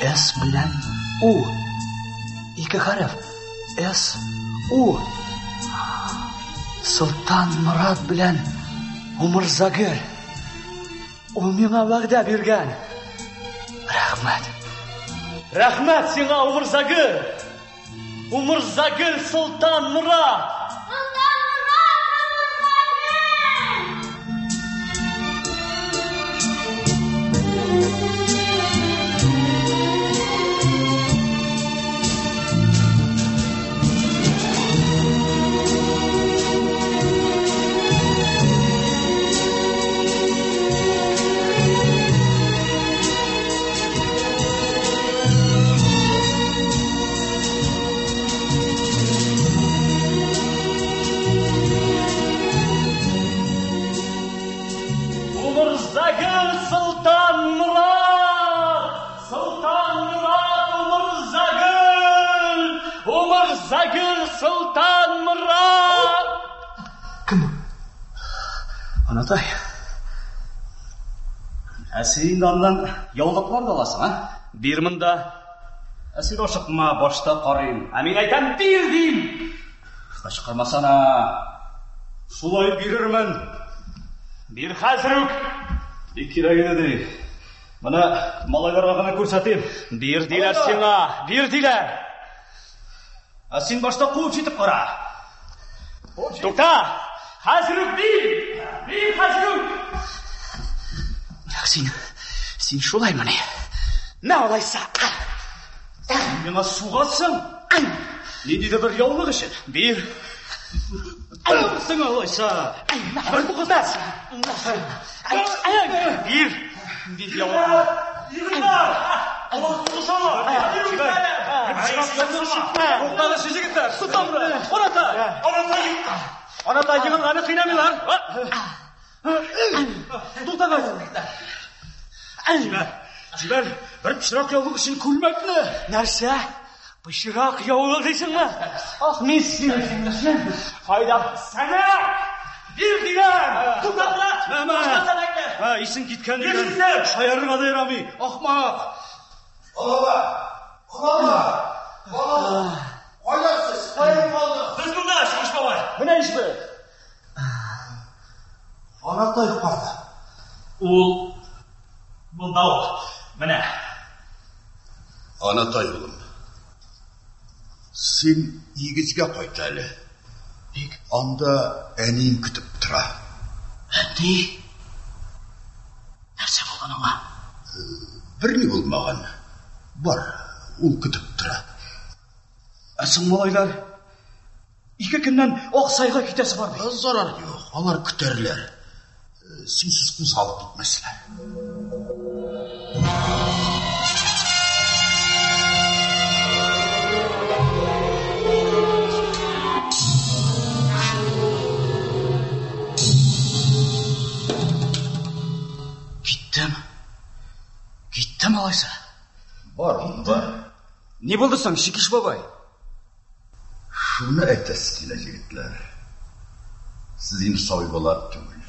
С белән У. Ике хәреф. С, У. Солтан Мурат белән Умырзагөл. Ул миңа вәгъдә биргән. Рәхмәт. Рәхмәт сиңа, Умырзагөл. Умырзагөл Солтан Мурат. Мырзагүл Сұлтан Мұрат! Кім? Анатай. Сен андан яулықлар да аласың, а? Бир мында. Сен ашықма, башта қарайым. Мен айтам, бир дейм. Қашқармасана. Солай берермін. Бир қазір өк. Керегі де. Мұны малайларға ғана көрсетейм. Бир дейлер сена, бир дейлер. Сен башта қуып жетіп қара. Тоқта, қазір өк дейм. Бир қазір өк. Сен шолай мұне. Не олайса? Мена суғасың. Не дейді бір яулық үшін? Бир. Сың олайса. Бір бұқытас. Бир. Бир яулық. Егіндар! Allah soğusana! Тоқтағы сөз егіндар! Сұлтан бұра! Анata yığılғаны қинамилар! Тоқтағы! Жібер, бір пішірақ яулық үшін күлмәкні! Нәрсе? Пішірақ яулық дейсің ме? Мен сен қайда сәні! Бир деген! Тоқтағыла! Исің кеткен деген! Шайарыңа да ерамей! Ақмақ! Құлама! Қайдасыз? Қайын қалды? Біз бұнда, Шығыш бабай! Міне іш бі? Анатай қарды. Бұнда ол. Міне. Анатай ұлым, сен егізге қайт әлі. Анда әнейін күтіп тұра. Әней? Нәрсе болған оңа? Бір не болмаған. Бар, ол күтіп тұра. Әсің малайлар, екі күннен Ақсайға кетесі бар бе? Зарар жоқ, алар күтерлер. Сенсіз қозғалып кетмесілер. Кеттім алайса? Бар. Не болдысың, Шикиш бабай? Шуны әйтәсіз келе жігітлер. Сіз енді сау болар түгіл.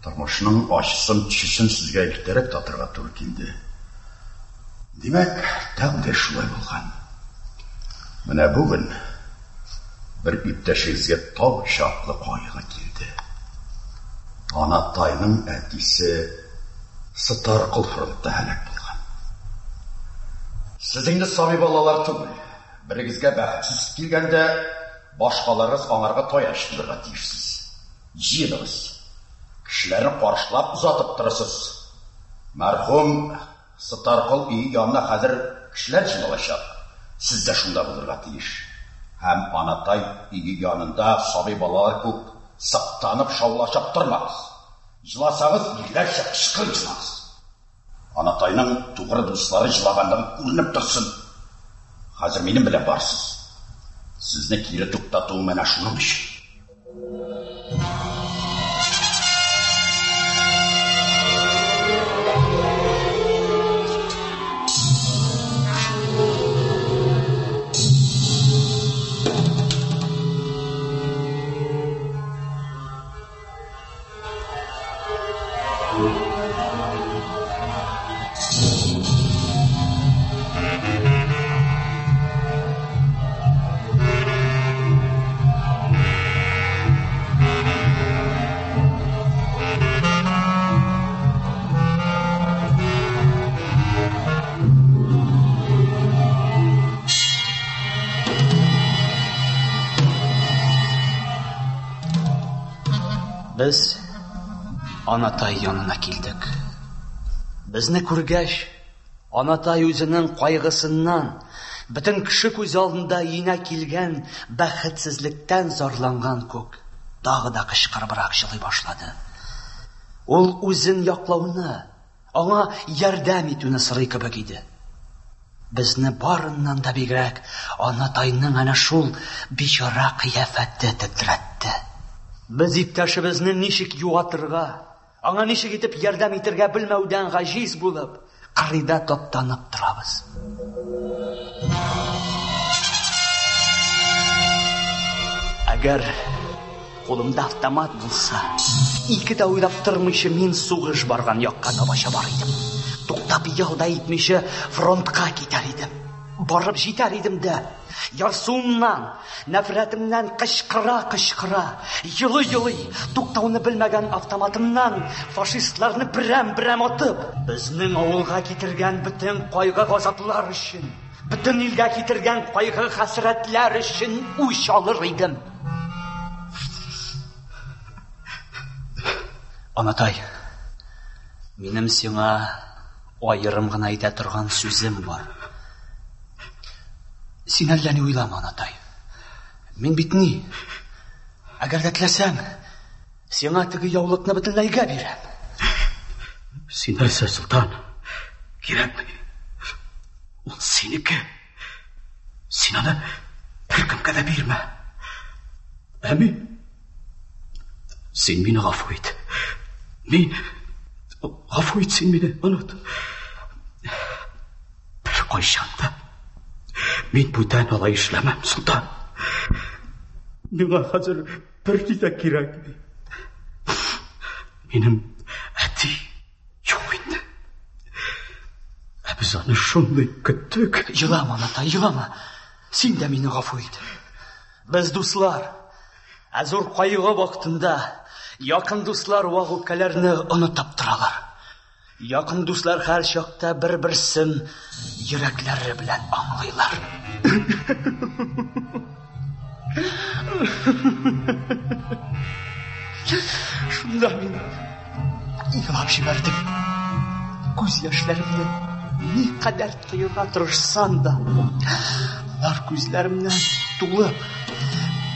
Тұрмышының ашысын түшісін сізге ертерек татырға тур келді. Демек, тәғде шулай болған. Міне бүгін бір иптәшіңізге тау шаплы қайғы келді. Анатайның әтесі Сытарқыл фронтта әлек болған. Сізіңді саби балалар түгіл. Бірігізге бәқітсіз келгенде, башқаларыңыз аңарға той ашындырға тиішсіз. Жиылыңыз. Кішілерін қаршылап ұзатып тұрысыз. Мәрхум Сытарқыл үй янына қазір кішілер жиналашақ. Сіз де шунда болырға тиіш. Һәм Анатай үй янында саби балалар көп сақтанып шаулашап тұрмағыз. Жыласаңыз, елдерше қышқырын жылаңыз. Анатайның туғыры достары жылағандығын көрініп тұрсын. Қазір менің біле барсыз. Сізні кері тоқтатуы мен ашуым үшін. Biz Анатай янына келдік. Бізні көргәш, Анатай өзінің қайғысынан, бітін кіші көз алдында ена келген бәхетсізліктен зарланған көк дағы да қышқырбырақ жылай башлады. Ол өзін яқлауны, аңа ярдәм етуіне сырый кебек иде. Бізні барыннан да бигрәк Анатайның ана шул бичара қияфәтте тетретті. Біз иптәшебезне ничек юатырга, аңа ничек итеп ярдәм итәргә белмәүдән гаҗиз булып, кырыйда таптанып торабыз. Әгәр қолымда автомат булса, ике дә уйлап тормыйча мин сугыш барган якка табаша бар идем. Туктап ялда итмичә фронтка китәр идем. Барып җитәр идем дә, ярсуымнан, нәфрәтемнән кычкыра, йылый, туктауны белмәгән автоматымнан фашистларны берәм атып, безнең авылга китергән бөтен кайгы-газаплар өчен, бөтен илгә китергән кайгы-хәсрәтләр өчен үч алыр идем. Анатай, минем сиңа аерым гына әйтә торган сүзем бар. Син әллә ни уйлама, анатай. Мин бит ни? Әгәр дә теләсәң, сиңа теге яулыкны бөтенләйгә бирәм. Син нәрсә, Солтан? Кирәкми. Ул синеке. Син аны беркемгә дә бирмә. Син мине гафу ит. Гафу ит, син мине онот. Бер кайчанда мин бүтән алай эшләмәм, Солтан. Миңа хәзер бер дә кирәкми. Минем әти юк инде. Без аны шундый көттек. Елама, анатай, елама. Син дә мине гафу ит. Без дуслар. Әзур кайгы вакытында якын дуслар вакытларны онытып торалар. Якын дуслар һәр чакта бер-берсен йөрәкләре белән аңлыйлар. Шунда мин елап җибәрдем. Күз яшьләремне никадәр тыйырга тырышсам да, улар күзләремнән тулып,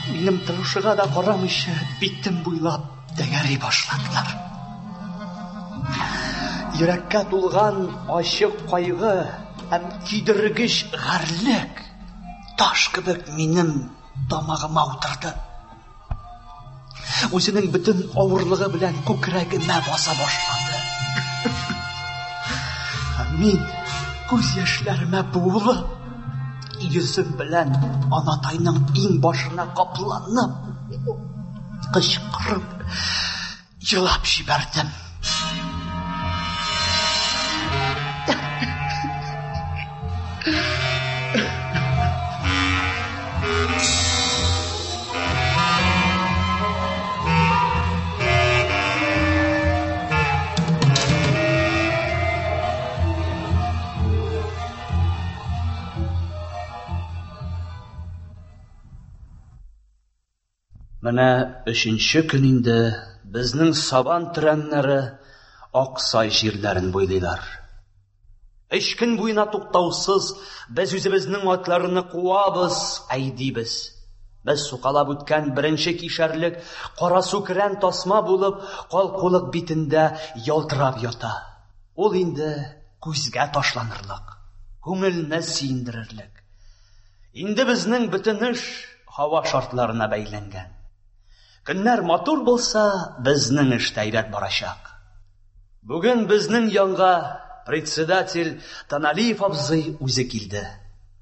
минем тырышыга да карамыйча битем буйлап тәгәри башладылар. Йөрәккә тулган ачык кайгы һәм кидергеч гарлек таш кебек минем тамагыма утырды. Үзенең бөтен авырлыгы белән күкрәгемә баса башлады. Мин күз яшьләремә буылып, йөзем белән анатайның иң башына капланып, кычкырып, елап җибәрдем. Менә 3нче көн инде безнең сабан трәннәре Аксай җирләрен буйлыйлар. 3 көн буена туктаусыз без үзебезнең атларны куабыз, әйдибез. Без сукалап үткән беренче кишәрлек кара сүкрән тасма булып, калкулык битендә ялтырап ята. Ул инде күзгә ташланырлык, күңелне сөендерерлек. Инде безнең бөтен эш һава шартларына бәйләнгән. Көннәр матур булса, безнең эш тәйбәт барачак. Бүген безнең янга председатель Таналиев абзый үзе килде.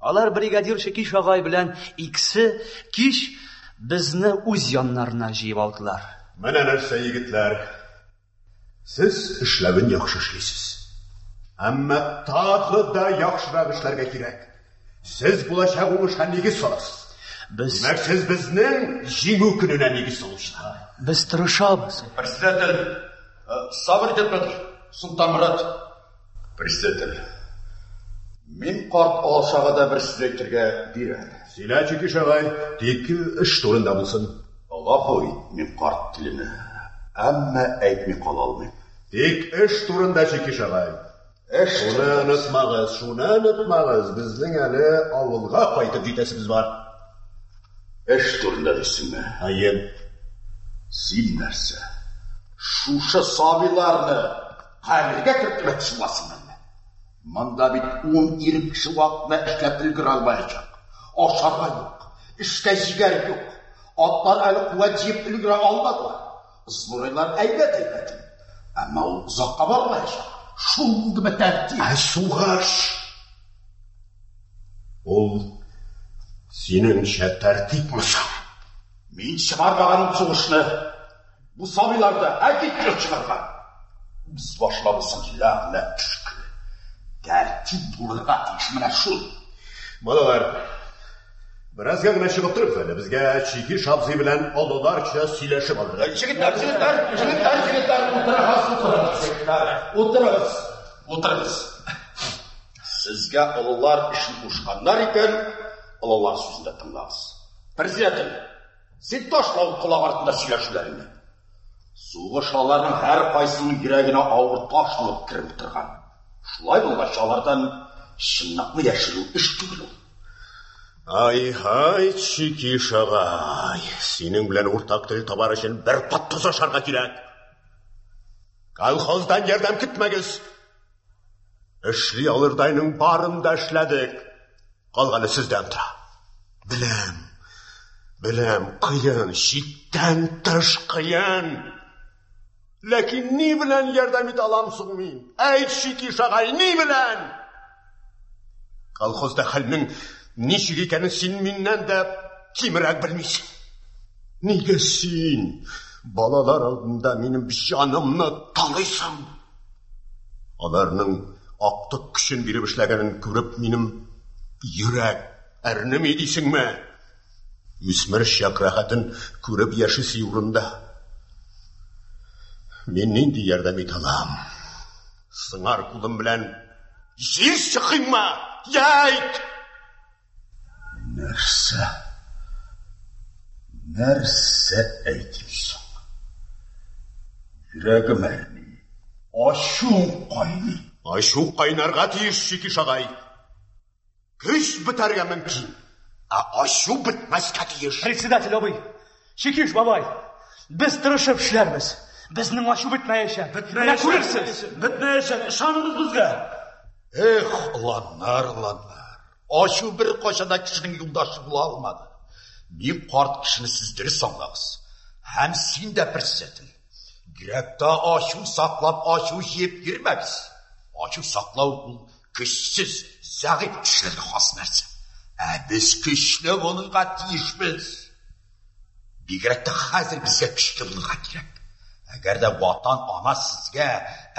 Алар бригадир Шекиш агай белән икесе кич безне үз яннарына җыеп алдылар. Менә нәрсә, егетләр, сез эшләвен яхшы эшлисез. Әмма тагы да яхшырак эшләргә кирәк. Сез булачак уңышка нигез саласыз. Димәк, сез безнең җиңү көненә нигез салучылар. Без тырышабыз. Председатель, сабыр итеп, Солтан Мурат. Председатель, мин карт алшага да бер сүз әйтергә бирәм. Силә Шекиш агай, тик эш турында булсын. Гафу ит, мин карт телене. Әмма әйтми кала алмыйм. Тик эш турында, Шекиш агай. Шуны онытмагыз, безнең әле авылга кайтып җитәсебез бар. Эш турында дисеңме? Әйе. Син нәрсә? Шушы сабиларны кайрыга кертмәкче буласыңмы? Монда бит 10-20 кеше вакытны эшләп өлгерә алмаячак. Ашарга юк, эшкә җигәр юк. Атлар әле куәт җиеп өлгерә алмадылар. Зурайлар әйбәт. Әмма ул озакка бармаячак. Шундый бер тәртип. Сугыш. Ул синеңчә тәртипме соң? Мен шығармағаным соғышны, bu sabilarda әкеттер шығарған. Біз башламызың лағына түшкі. Тәртіп болырға тешіміне шул. Балалар, біразға ғына шығып тұрып әлі бізге Чики Шабзы білән олыларша сөйлешіп алды. Жігіттер, отырыңыз. Сізге олылар үшін ұшқандар екен, олылар сөзінде тыңдағыз. Президентім, сен ташлауын құлақ артында сөйлешулеріңді. Суғы шалардың әр қайсының жүрегіне ауыр ташлып кіріп тұрған. Шулай болған шалардан шыннақлы яшыру үш түгіл ол. Ай, Чики Шағай, сенің білән ортақ тіл табар үшін бір паттыз ашарға керек. Колхоздан ердем күтмегіз. Ішли алырдайның барында ішләдік. Қалғаны сізден тұра. Білем, қиын, шиттен тыш қиын. Ләкин не білән ердем ет аламсың мен? Әйт, Чики Шағай, не білән? Колхозда хәлнің нешік екенін сен меннен де кемірәк білмейсің. Неге сен балалар алдында менің жанымны талайсың? Оларның ақтық күшін беріп ішләгенін көріп менің жүрек әрнеме дейсің ме? Үсмір шақырақатын көріп яшы сиурында. Мен ненде ярдам ет алам? Сыңар құлым білән жер шықың ма? Яйт! Нәрсе әйтіпсің? Жүрегім әрні, ашуң қайны. Ашу қайнарға тиіш, Чики Шағай. Күш бітәрге мүмкін, ашу бітмәске тиіш. Председатель абый, Чикиш бабай, біз тырышып ішләрміз. Біздің ашу бітмәйешен. Бітмәйешен, шаныңыз бізге. Эх, ұланар. Ашу бір қошада кішінің юлдашы бұла алмады. Мен қарт кішіні сіздері саңлағыз. Әм сен де президентім. Жүректі ашу сақлап, ашу жеп ермәбіз. Ашу сақлау бұл күшсіз, зағип кішілерге қас нәрсе. Біз күшлі болуға тиішміз. Бигеректі қазір бізге күшті болуға керек. Әгер де ватан ана сізге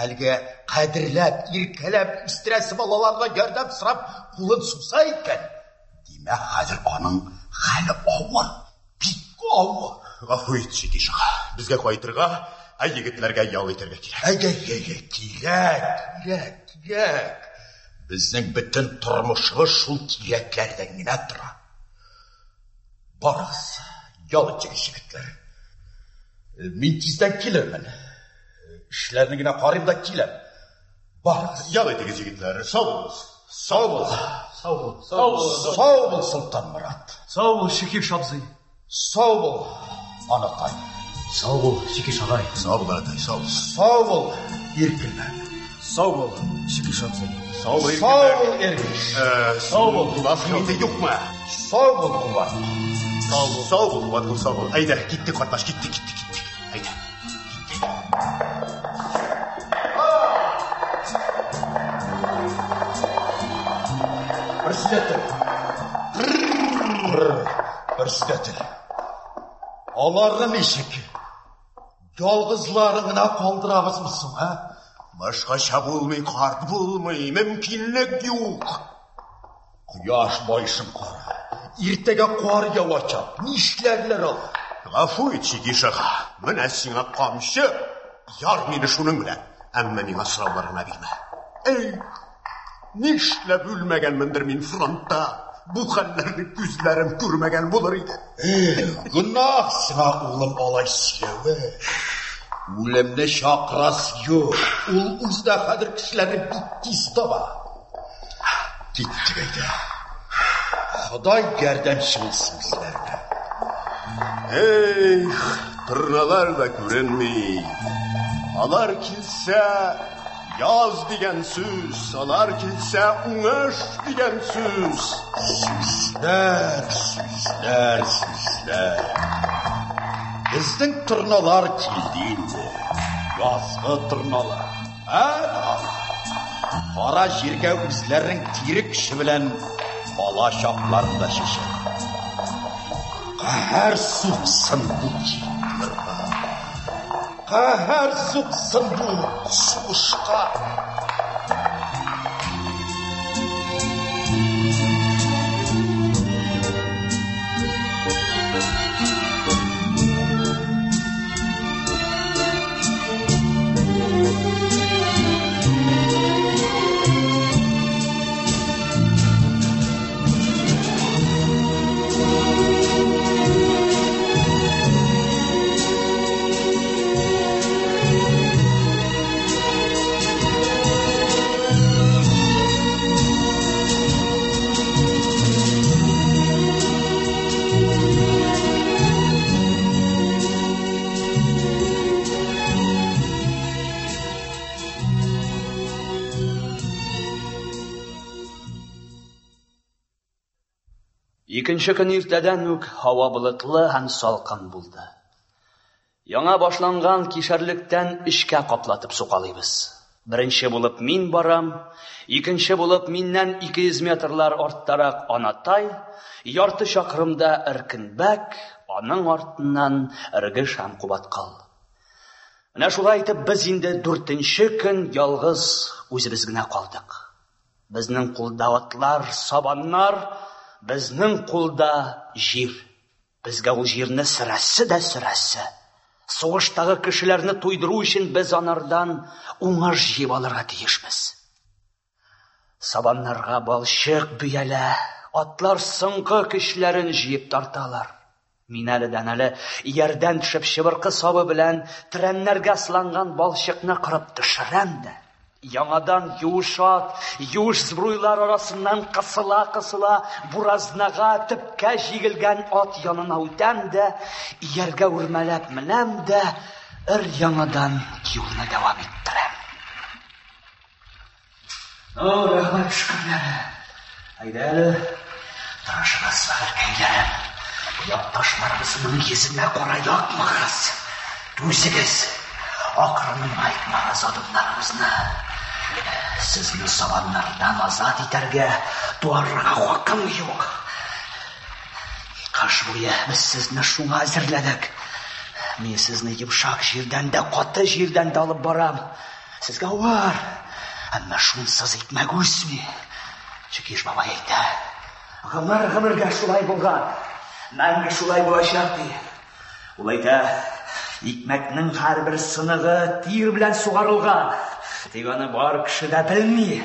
әлге қадірләп, иркеләп, үстірәсі балаларға ярдам сұрап, құлын сұса екен. Деме қазір аның хәлі ауыр, бик ауыр. Ғафу ет, Чики Шаға. Бізге қайтырға, егетлерге ял етерге керек. Біздің бүтін тұрмышығы шул керектерден генә тұра. Барыз, ял етеге жігітлер. Мен тизден келермін. Ішлеріне генә қарайым да келем. Барыз. Ял етеге жігітлер, сау болыңыз. Сау бол, Сұлтан Мұрат. Сау бол, Чики Шабзы. Сау бол, Анатай. Сау бол, Чики Шағай. Сау бол, Анатай, сау бол. Сау бол, Еркінбек. Сау бол, Чики Шабзы. Сау бол, Еркіш. Сау бол, Бұласың еті yok mu? Сау бол, Бұлат. Сау бол, Бұлат, сау бол. Айда, кетті, қарташ, кетті. Айда. Председатель. Оларға нешік? Жалғызларыңына қалдырағыз мұсың, ә? Башқаша болмай, қарт болмай, мүмкінлік жоқ. Құяш байшын қара. Ертеге қуар яуачап, нешлерлер ал? Ғафу ет, Чики Шаға. Міне сіңа қамшы, яр мені шуның білән. Әмі мен асырауларына білме. Нешлеп өлмәгәнмендер мен фронтта. Бұл хәлләрні күзләрім көрмәгән болыр иде. Гүнах сіңа ұлым алай сүйеуі. Өлімді шақырас yok. Ул ұзда қадыр кішілері биттіз таба. Кеттік әйді. Құдай гәрден шылсын біздерді. Тырналар да көрінмей. Алар келсе, yaz деген сөз, алар келсе, ұңыш деген сөз. Сөздер. Біздің тұрналар келдейді. Yazғы тұрналар. Қара жерге өзлерінің тері күші білән бала шақларында шешеді. Қаһар соқсын бұл жиынға. Қаһар соқсын бұл соғышқа. Икенче көн иртәдән үк һава болытлы һәм салкын булды. Яңа башланган кишәрлектән эшкә каплатып сукалыйбыз. Беренче булып мин барам, икенче булып миннән 200 метрлар арттарак Анатай, ярты чакрымда Эркенбәк, аның артыннан Ыргыш һәм Кубаткал. Менә шулай итеп без инде 4нче көн ялгыз үзебез генә калдык. Безнең кулда атлар, сабаннар, безнең кулда җир. Безгә ул җирне сөрәсе дә сөрәсе. Сугыштагы кешеләрне туйдыру өчен без анардан уңыш җыеп алырга тиешбез. Сабаннарга балчык бөялә, атлар соңгы көчләрен җыеп тарталар. Мин әледән-әле ярдән төшеп чыбыркы сабы белән трәннәргә сыланган балчыкны кырып төшерәм дә. Яңадан юш ат, юш збруйлар арасыннан кысыла-кысыла буразнага төпкә җигелгән ат янына үтәм дә, ияргә үрмәләп менәм дә, яңадан юлны дәвам иттерәм. Рәхмәт шүкерләре. Әйдә әле, тырышыгыз, фәкәйләрем. Якташларыбызның йөзенә кара якмагыз. Түзегез. Акырын айтмагыз адымнарыбызны. Сезне сабаннардан азат итәргә, туарга хакым юк. Кыш буе без сезне шуңа әзерләдек. Мин сезне йомшак җирдән дә, каты җирдән дә алып барам. Сезгә авыр, әмма шунсыз итмәк үсми. Чикиш бабай әйтә. Гомергә шулай булган. Мәңге шулай булачак ди. Ул әйтә, икмәкнең һәрбер сыныгы тир белән сугарылган. Тик аны бар кеше дә белми.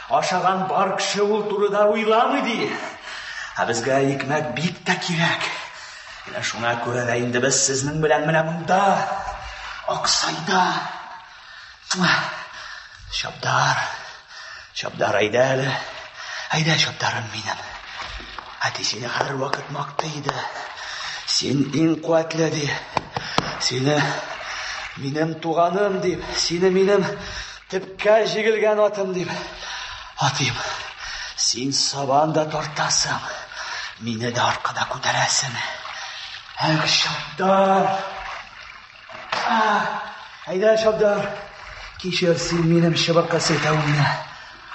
Ашаган бар кеше ул турыда уйламый ди. Ә безгә икмәк бик тә кирәк. Менә шуңа күрә дә инде без сезнең белән менә монда, Аксайда. Чабдар әйдә әле. Әйдә, Чабдарым минем. Әти сине һәр вакыт мактый иде. Син иң куәтле ди. Сине минем туганым дип, сине минем төпкә җигелгән атым дип. Атым, син сабан да тартасың, мине дә аркада күтәрәсең. Чабдар. Әйдә, Чабдар. Кичер син минем чыбыркы селтәвемне.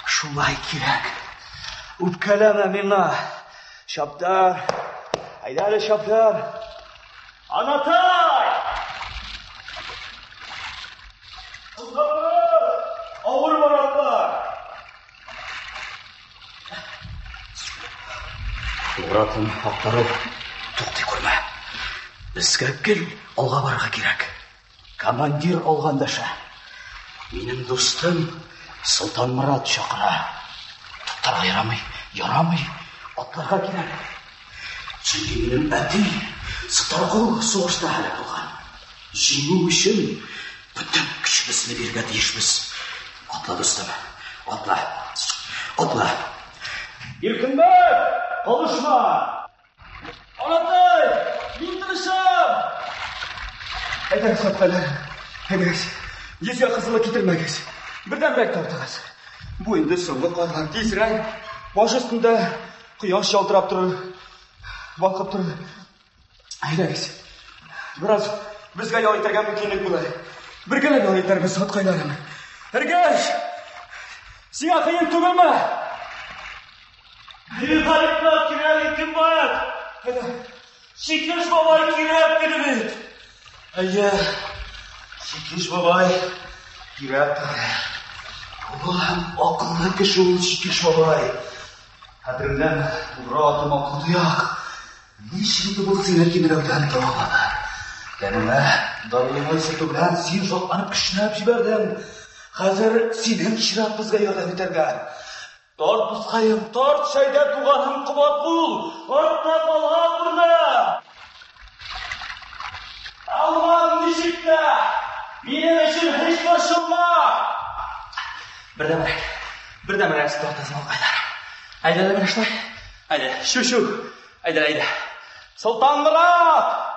Шулай кирәк. Үпкәләмә миңа. Чабдар. Әйдә әле, Чабдар. Анатай! Авыр баратлар. Уратым актарып, тукты күрмә. Безгә гел алга барырга кирәк. Командир алгандаша. Минем дустым Солтанмурат чакыра. Туктарга ярамый. Атларга кирәк. Чөнки минем әти Сытаргыл сугышта һәлак булган. Җиңү өчен бөтен көчебезне бирергә тиешбез. Атла, дустым. Атла. Иркенбәк, калышма. Анатай, мин тырышам. Әйдәгез, атлар. Әйдәгез. Йөзгә кызылы китермәгез. Бердәнрәк тартыгыз. Бу инде соңгы калган тизрәк. Баш өстендә кояш ялтырап торыр. Балкып торыр. Әйдәгез. Бераз безгә ял итәргә мөмкинлек булыр. Бергә ял итәрбез, аткайларым. Эргәш! Сиңа кыен түгелме? Хәлифә кирәк Иркенбәк. Şikiş babay kirep dedi bit. Ayya, Şikiş babay kirep dedi. Бұл ақылды кіші ол Шикеш бабай. Қадірімден ұратым ақылды ақ. Не шірді бұл сен әркеміректен тұрғаны. Дәніме дарылымай сұрты білән сен жоққанып кішінап жібердім. Қазір сенің шырап бізге ярдам етерген. Тарт бұзқайым, тарт шайда туғаным қыбат бұл. Артта қалған бұрна. Алмағым нешікті. Менің үшін хеш башылма. Бірден әсі тоқтасын ол қайдар. Айда да мен ашылай. Айда, шу. Айда. Сұлтан Мұрат!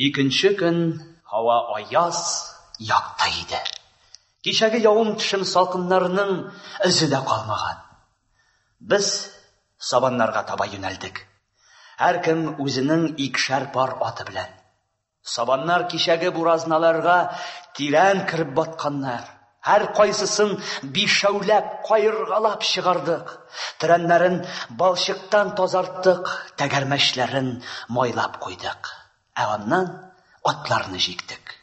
Икенче көн һава аяз, якты иде. Кичәге явым-төшем салкыннарының эзе дә калмаган. Без сабаннарга таба юнәлдек. Һәркем үзенең икешәр пар аты белән. Сабаннар кичәге буразналарга тирән киреп батканнар. Һәр кайсысын бишәүләп, кайыргалап чыгардык. Трәннәрен балчыктан тазарттык, тәгәрмәчләрен майлап куйдык. Аннан атларны җиктек.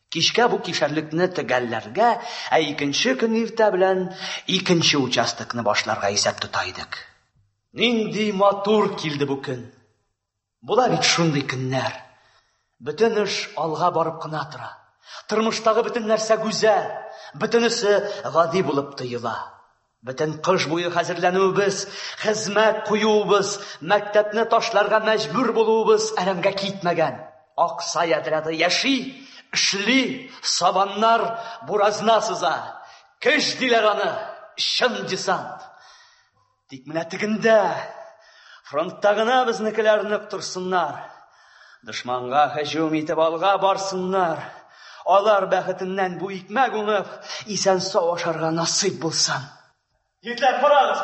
Кичкә бу кишәрлекне тегәлләргә, икенче көн иртә белән икенче участокны башларга исәп тота идек. Нинди матур килде бу көн. Була бит шундый көннәр. Бөтен эш алга барып кына тора. Тормыштагы бөтен нәрсә гүзәл, бөтенесе гади булып тоела. Бөтен кыш буе хәзерләнүебез, хезмәт куюыбыз, мәктәпне ташларга мәҗбүр булуыбыз әрәмгә китмәгән. Аксай отряды яши, эшли, сабаннар буразна сыза. Кеш диләр аны, чын десант. Тик менә тегендә фронтта гына безнекеләр нык торсыннар. Дошманга һөҗүм итеп алга барсыннар. Алар бәхетеннән бу икмәк уңып, исән сау ашарга насыйп булсын. Егетләр, карагыз!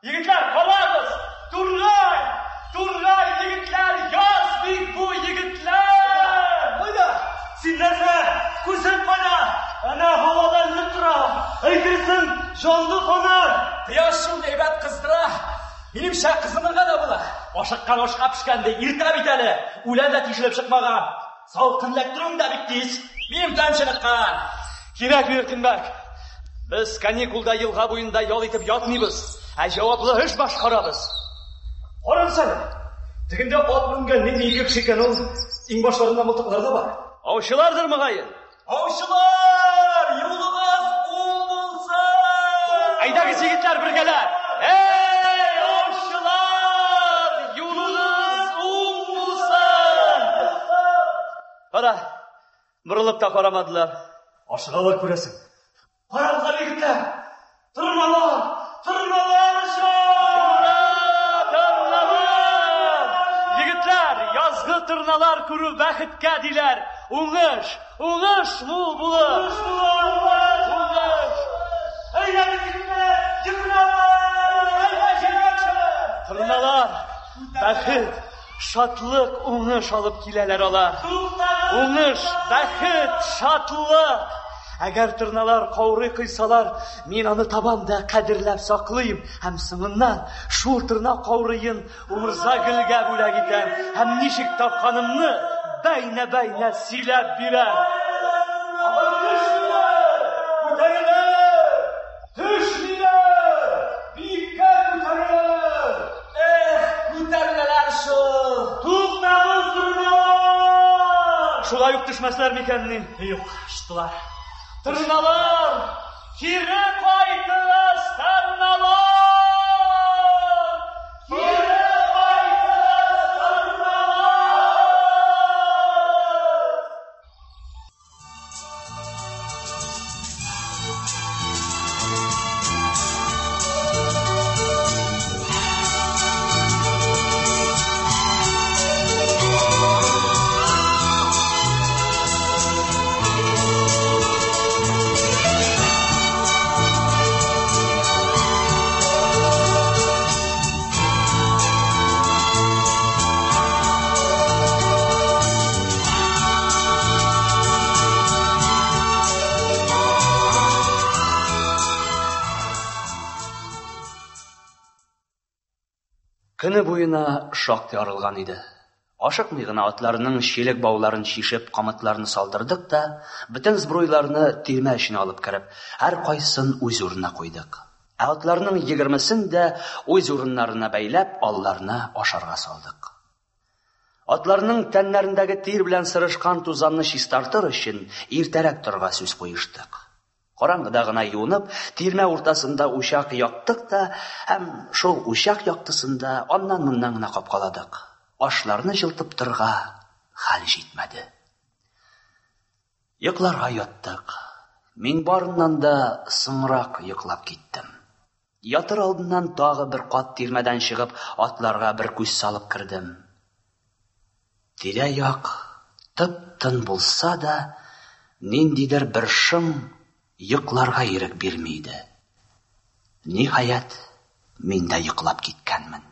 Егетләр, карагыз! Турлай, егетләр, яз бик бу егетләр! Кайда? Син нәрсә? Күрсәт кайда? Ана һавада лып тора. Әйтерсең, җанлы ханар. Кояш шундый әйбәт кыздыра. Минемчә кызынырга да була. Ашыккан ашка пешкәнде, иртә бит әле. Үлән дә тишелеп чыкмаган. Салкын электrum да бик тиз. Минем тәнченеккан. Кирәк Иркенбәк. Без каникулда елга буенда ял итеп ятмыйбыз, ә җаваплы эш башкарабыз. Караңсы. Тегендә ат менгән нинди ике кеше икән ул? Иң башларында мылтыклар да бар. Аучылардыр мөгаен. Аучылар, юлыгыз уң булсын! Әйдәгез егетләр бергәләп. Эй, аучылар, юлыгыз уң булсын! Кара, борылып та карамадылар. Ашыгалар күрәсең. Караңгы егетләр! Тырналар шул! Егетләр, язгы тырналар күрү бәхеткә диләр. Уңыш мул булыр. Уңыш! Әйдәгез егетләр, Тырналар, бәхет, шатлык, уңыш алып киләләр алар. Уңыш, бәхет, шатлык. Әгәр тырналар каурый кыйсалар, мин аны табам да кадерләп саклыйм, һәм соңыннан шул тырна каурыен умырза гөлгә бүләк итәм, һәм ничек тапканымны бәйнә сөйләп бирәм. Шулай ук төшмәсләр микәнни? Юк, шыттылар. Тырналар, кире кайтыгыз, тырналар! Кире Көне буена шактый арылган иде. Ашыкмый гына атларының шелек бауларын шишеп, камытларны салдырдык та, бөтен збруйларны тирмә эченә алып кереп, һәр кайсын үз урынына куйдык. Атларның 20-сен дә үз урыннарына бәйләп, алларны ашарга салдык. Атларның тәннәрендәге тир белән сырышкан тузанны чистартыр өчен иртәрәк торга сүз куештык. Караңгыда гына юынып, тирмә уртасында учак яктык та, һәм шул учак яктысында аннан-моннан гына капкаладык. Ашларны җылтып торга хәл җитмәде. Йокларга яттык. Мин барыннан да соңрак йоклап киттем. Ятыр алдыннан тагы бер кат тирмәдән чыгып, атларга бер күз салып кирдем. Тирә-як тып-тын булса да, ниндидер бер шым йокларга ирек бирми иде. Ниһаять, мин дә йоклап киткәнмен.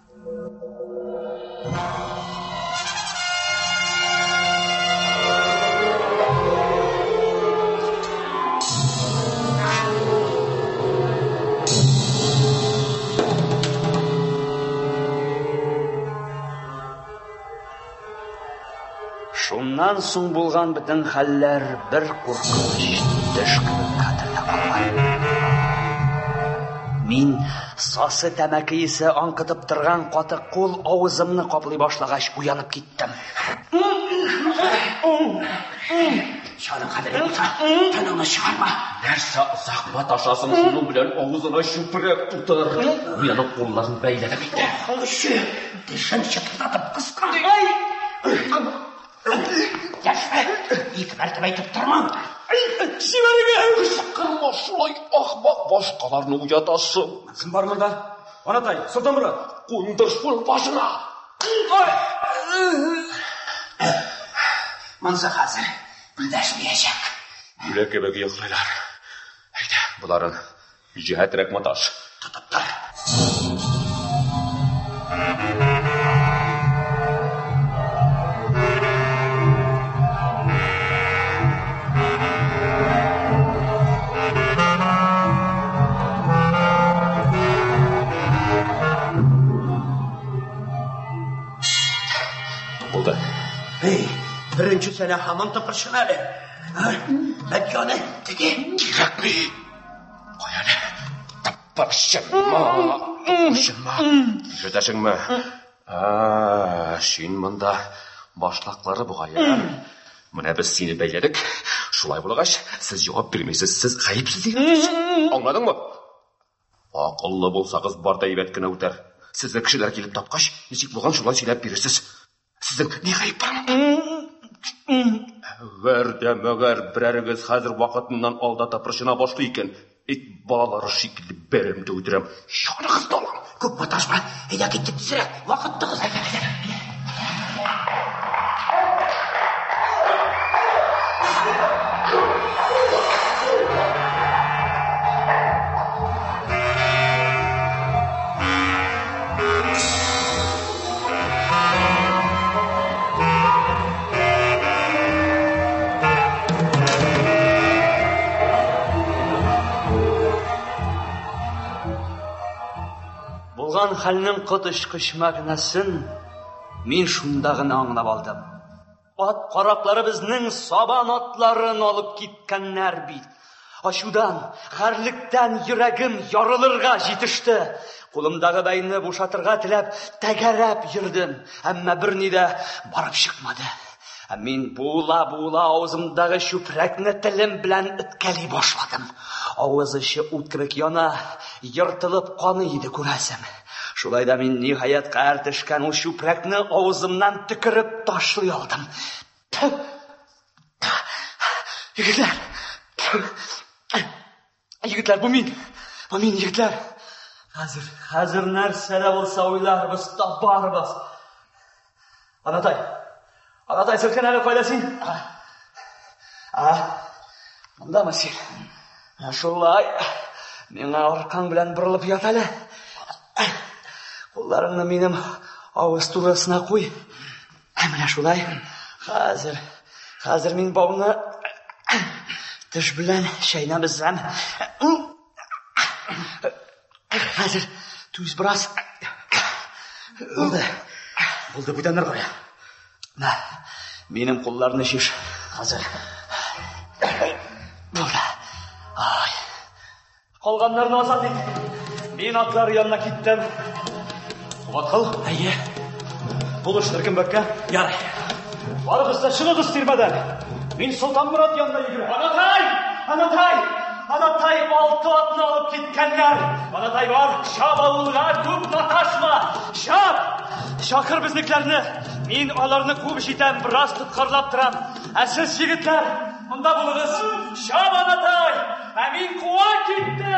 Шуннан соң булган бөтен хәлләр бер куркыныч төш кебек хәтердә калган. Мин сасы тәмәке исе аңкытып торган каты кул авызымны каплый башлагач уянып киттем. Шаның хәдер булса, тәнеңне чыгарма. Нәрсә озак баташасың, шуның белән авызына чүпрәк тутыр. Уянып кулларын бәйләп китте. Алышы, тешен чыктатып кыскан. Яшпа, ике мәртәбә әйтеп тормам. Сибәргә сыкырма шулай ахмак башкаларны уятасың. Кем бар монда? Анатай, Солтанмурат, Кундыр шул башына. Монсы хәзер бүлдәшмәячәк. Үлә кебек йоклыйлар. Әйдә, буларын җәһәтрәк маташ. Тотып тор. Булды. Эй, birinchi sene hamon topirishim әле. Мәккәне теге Кирәкми. Каяны? Тапыршынма. Җитәшеңме? Син монда башлаклары бугая. Менә без сине бәйләдек. Шулай булгач, сез җавап бирмисез, сез гаепсез дигәнсез. Аңладыңмы? Акыллы булсагыз бар да әйбәт кенә үтәр. Сезгә кешеләр килеп тапкач, ничек булган шулай сөйләп бирерсез. Сезнең ни гаеп бар? Вәрдә мәгәр берәрегез хәзер вакытыннан алда тапыршына башлый икән, ит балалары шикелле бәрәмдә үтерәм. Шарыгыз талам. күп маташма. Әйдә киттек тизрәк. Вакыт тыгыз. Булган хәлнең котышкыч мәгънәсен мин шунда гына аңлап алдым. Ат караклары безнең сабан атларын алып киткәннәр бит. Ачудан, хәрлектән йөрәгем ярылырга җитеште. Кулымдагы бәйне бушатырга теләп, тәгәрәп йөрдем, әмма берни дә барып чыкмады. Мин була авызымдагы чүпрәкне телем белән үткәли башладым. Авыз эче ут кебек яна, йыртылып каны иде күрәсем. Шулай да мин ниһаять кәр төшкән ул чүпрәкне авызымнан төкереп ташлый алдым. Егетләр, бу мин егетләр. Хәзер нәрсәдә булса уйларбыз, табарбыз. Анатай, сөлкән әле кайда син? Мондамы син? Шулай, миңа аркан белән борылып ят әле. Кулларыңны минем авыз турысына куй. Менә шулай. Хәзер мин бауны теш белән чәйнәбезәм. Хәзер түз бераз Болды бүтәннәр қоя. Менің қолларыны шеш. Қазір. Болды. Қалғанларын азат ет. Мен атлар янына кеттім. Құбатқыл? Әйе. Бұл үшін кім бөкке? Ярай. Барығызда шығығыз тирмәден. Мен Сұлтанмұрат янына егілі. Анатай, 6 атын алып кеткендер. Анатай бар, шап ауылға көп маташма. Шақыр біздіклеріні. Мен аларыны көп жетем, біраз тұтқарлап тұрам. Әсіз жігіттер, мұнда болыңыз. Шап Анатай, әмин қуа кетті.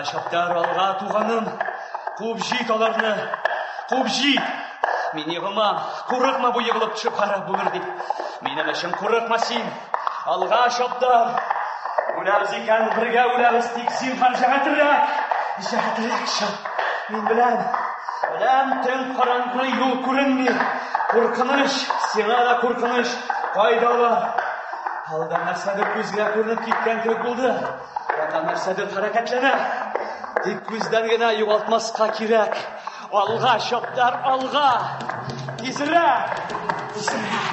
Шаптар алға туғаным, қуып жейт аларыны, қуып жейт. Мен еғылмам, құрықма бұл еғылып түшіп қара бұғыр деп. Менің ішім құрықма сен, алға шаптар. Өләбіз екен бірге өләбіз тек сен қар жағатыррақ шап. Мен біләм, түн қараңғы ел көрінме. Қорқыныш, сена да қорқыныш, қайдалы. Алда нәрсәді көзге көрініп кеткен көк болды. Алда нәрсәді таракетлені. Тек көзден генә юғалтмасқа керек. Алға шаптар, алға. Тезірек шаптар.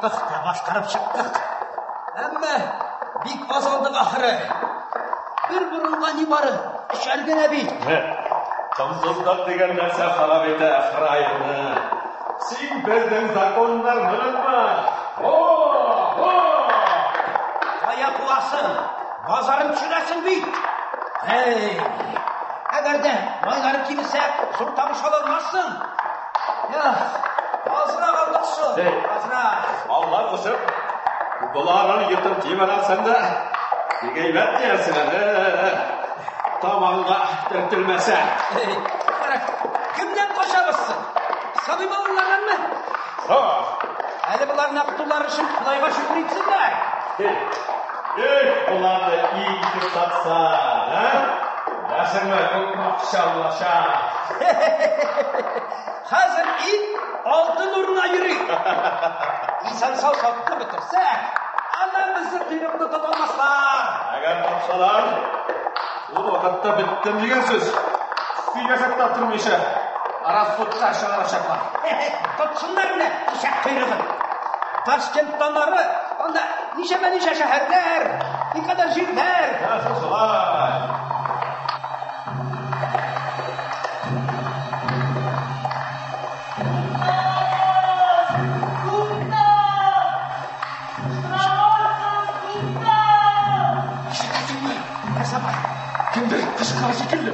Пықты башқарып шықтық. Әмі бик азалдық ақыры. Bir бұрынға не бары, шәрген әбей. Тымсыздық деген нәрсе қарап еті қырайыны. Сен біздің закондар мұнынма. Қая қуасың, базарын түсіресің бей. Әгерде майларын кемісек, сұр тамыш алармazsın. Азырақ алдықшы, азырақ. Allah қосып, бұларын ертім тимелен сәнді дегейбәт дейсің. Таманға тәртілмәсі. Кімден қошабызсың? Сабый балыларынан мı? Әлі бұларын ақтулар үшін құдайға шүкір етсіңдер. Бұларды iyi күтіп тапса, Әсіңі көкмақшалаша. Қазір ит алтын ұрына үйрей. İnsan sağ-sağlıklı bitirse, Allah bizi kıyırıklı tutamazlar. Әгер тапсалар, ол уақытта біттім деген сөз. Күйгесекті тұрмайшы, арас тұтса шығарашақлар. Тұтсындар біле, ишек күйрығын. Ташкенттен ары, онда неше шәһәрләр, не kadar жерлер. Солай. Kimdir? Kışkıra şekilli.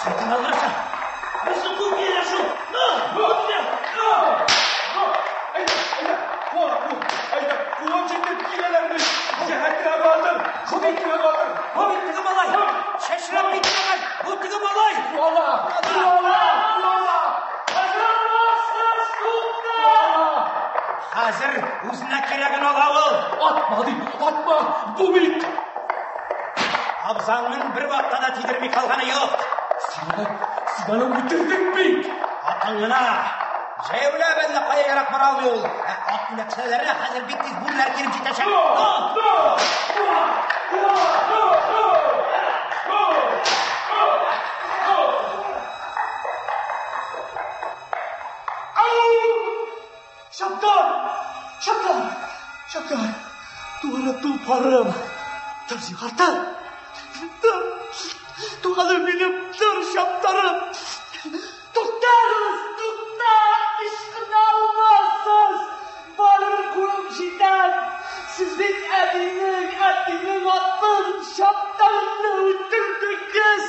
Şeytan alırsa, bizi bu geliyorsun. Kulağım çekti giyelermiş. Cehetine vardır. Kubikine vardır. Bu bittiğim alay. Şaşıran bittiğim alay. Bu bittiğim alay. Allah. Hazır uzuna keregin oğul. Atma. Bu bit. Abzanın bir vakta da tidirmey kalganı yok. Siganı bitirdik bit. Atınına. Jevle benle kaya yarak para almıyor. At ilekselerine hazır bittiz bunlar girip jiteşek. Şapkar. Duvara tuparım. Tersi kartal. Tuğalı benim dur şaptarım. Туктарыз, тукта, ишкына алмассыз. Барыр курым житен. Sizin әтінің атын Шабдарны өтірдіңіз.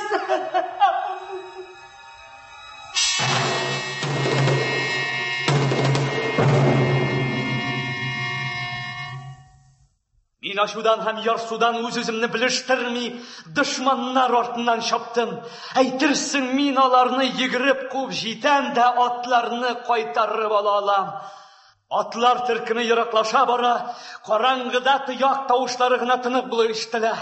Мин ашудан һәм ярсудан үз-үземне белештерми, дошманнар артыннан чаптым. Әйтерсең, мин аларны йөгереп куып җитәм дә атларны кайтарып ала алам. Атлар төркеме ераклаша бара, караңгыда тояк тавышлары гына тынып булып ишетелә.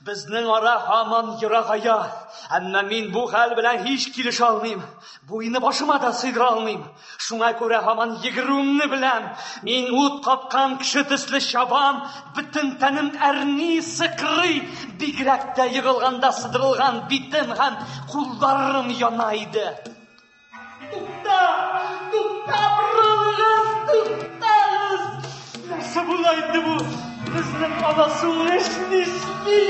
Безнең ара һаман ерагая. Әмма мин бу хәл белән һич килешә алмыйм. Буйны башыма да сыйдыра алмыйм. Шуңа күрә һаман йөгерүемне беләм. Мин ут капкан кеше төсле чабам, бөтен тәнем әрни, сыкрый, бигрәк тә йыгылганда сыдырылган битем һәм кулларым яна иде. Туктагыз! Нәрсә була инде бу? Безнең анасының эшнисни.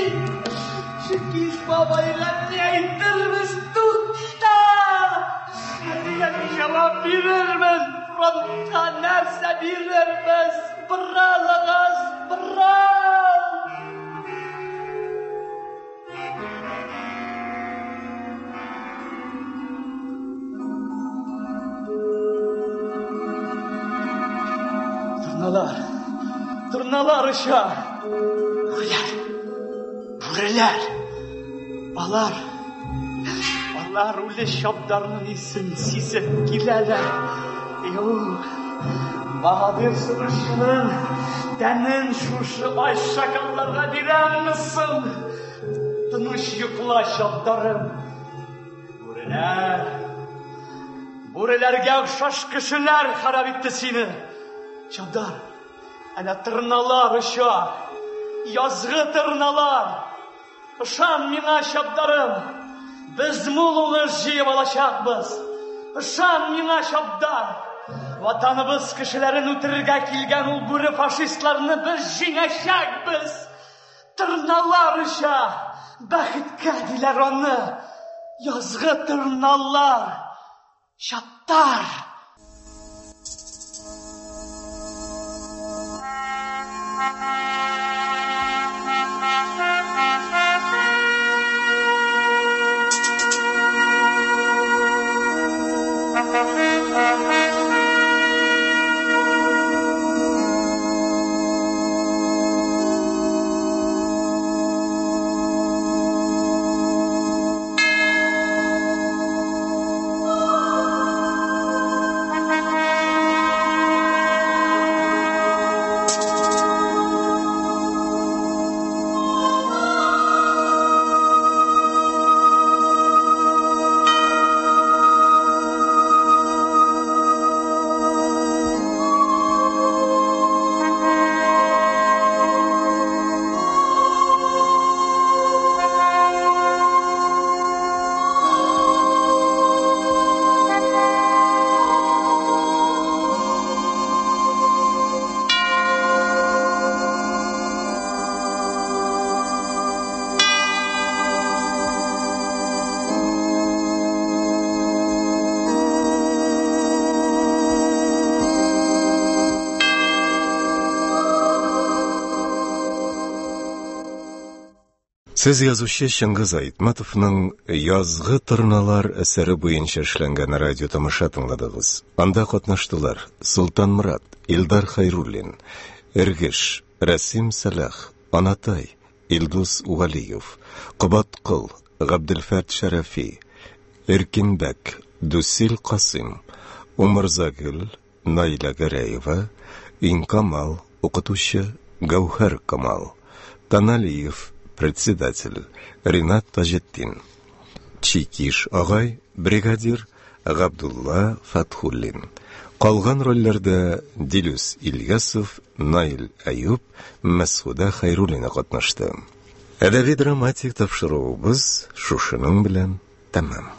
Шикиш бабайга ни әйтербез? Тукта! Әтигә җавап бирербез. Фронтка нәрсә бирербез? Биралыгыз, бирал! Turnalar ışa. Бүреләр. Алар үле Шабдарның исен сизеп киләләр. Баһадир сугышчының тәнен шушы ай шакалларга бирәммисең? Тыныч йокла, Шабдарым. Бүреләргә охшаш кешеләр харап итте сине. Шабдар, әнә тырналар ыша, язгы тырналар. Ышан миңа, Шабдарым, без мулуны җыеп алачакбыз. Ышан миңа, Шабдар, ватаныбыз кешеләрен үтерергә килгән ул бүре фашистларны без җиңәчәкбез. Тырналар ыша, бәхеткә диләр аны, язгы тырналар. Шабдар! Сез язучы Чыңгыз Айтматовның «Язгы тырналар» әсәре буенча эшләнгән радио тамаша тыңладыгыз. Анда катнаштылар Султан Мурат, Илдар Хайруллин, Эргеш, Расим Салах, Анатай, Илдус Угалиев, Кубаткыл, Габделфат Шарафи, Эркинбек, Дусил Касым, Умарзагыл, Найла Гараева, Инкамал, укытучы Гаухар Камал, Таналиев, председатель Ринат Таҗетдин, Чикиш агай, бригадир Габдулла Фатхуллин. Калган рольләрдә Дилүс Ильясов, Наил Әюп, Мәсгуда Хайруллина катнашты. Әдәби драматик тапшыруыбыз шушының белән тәмам.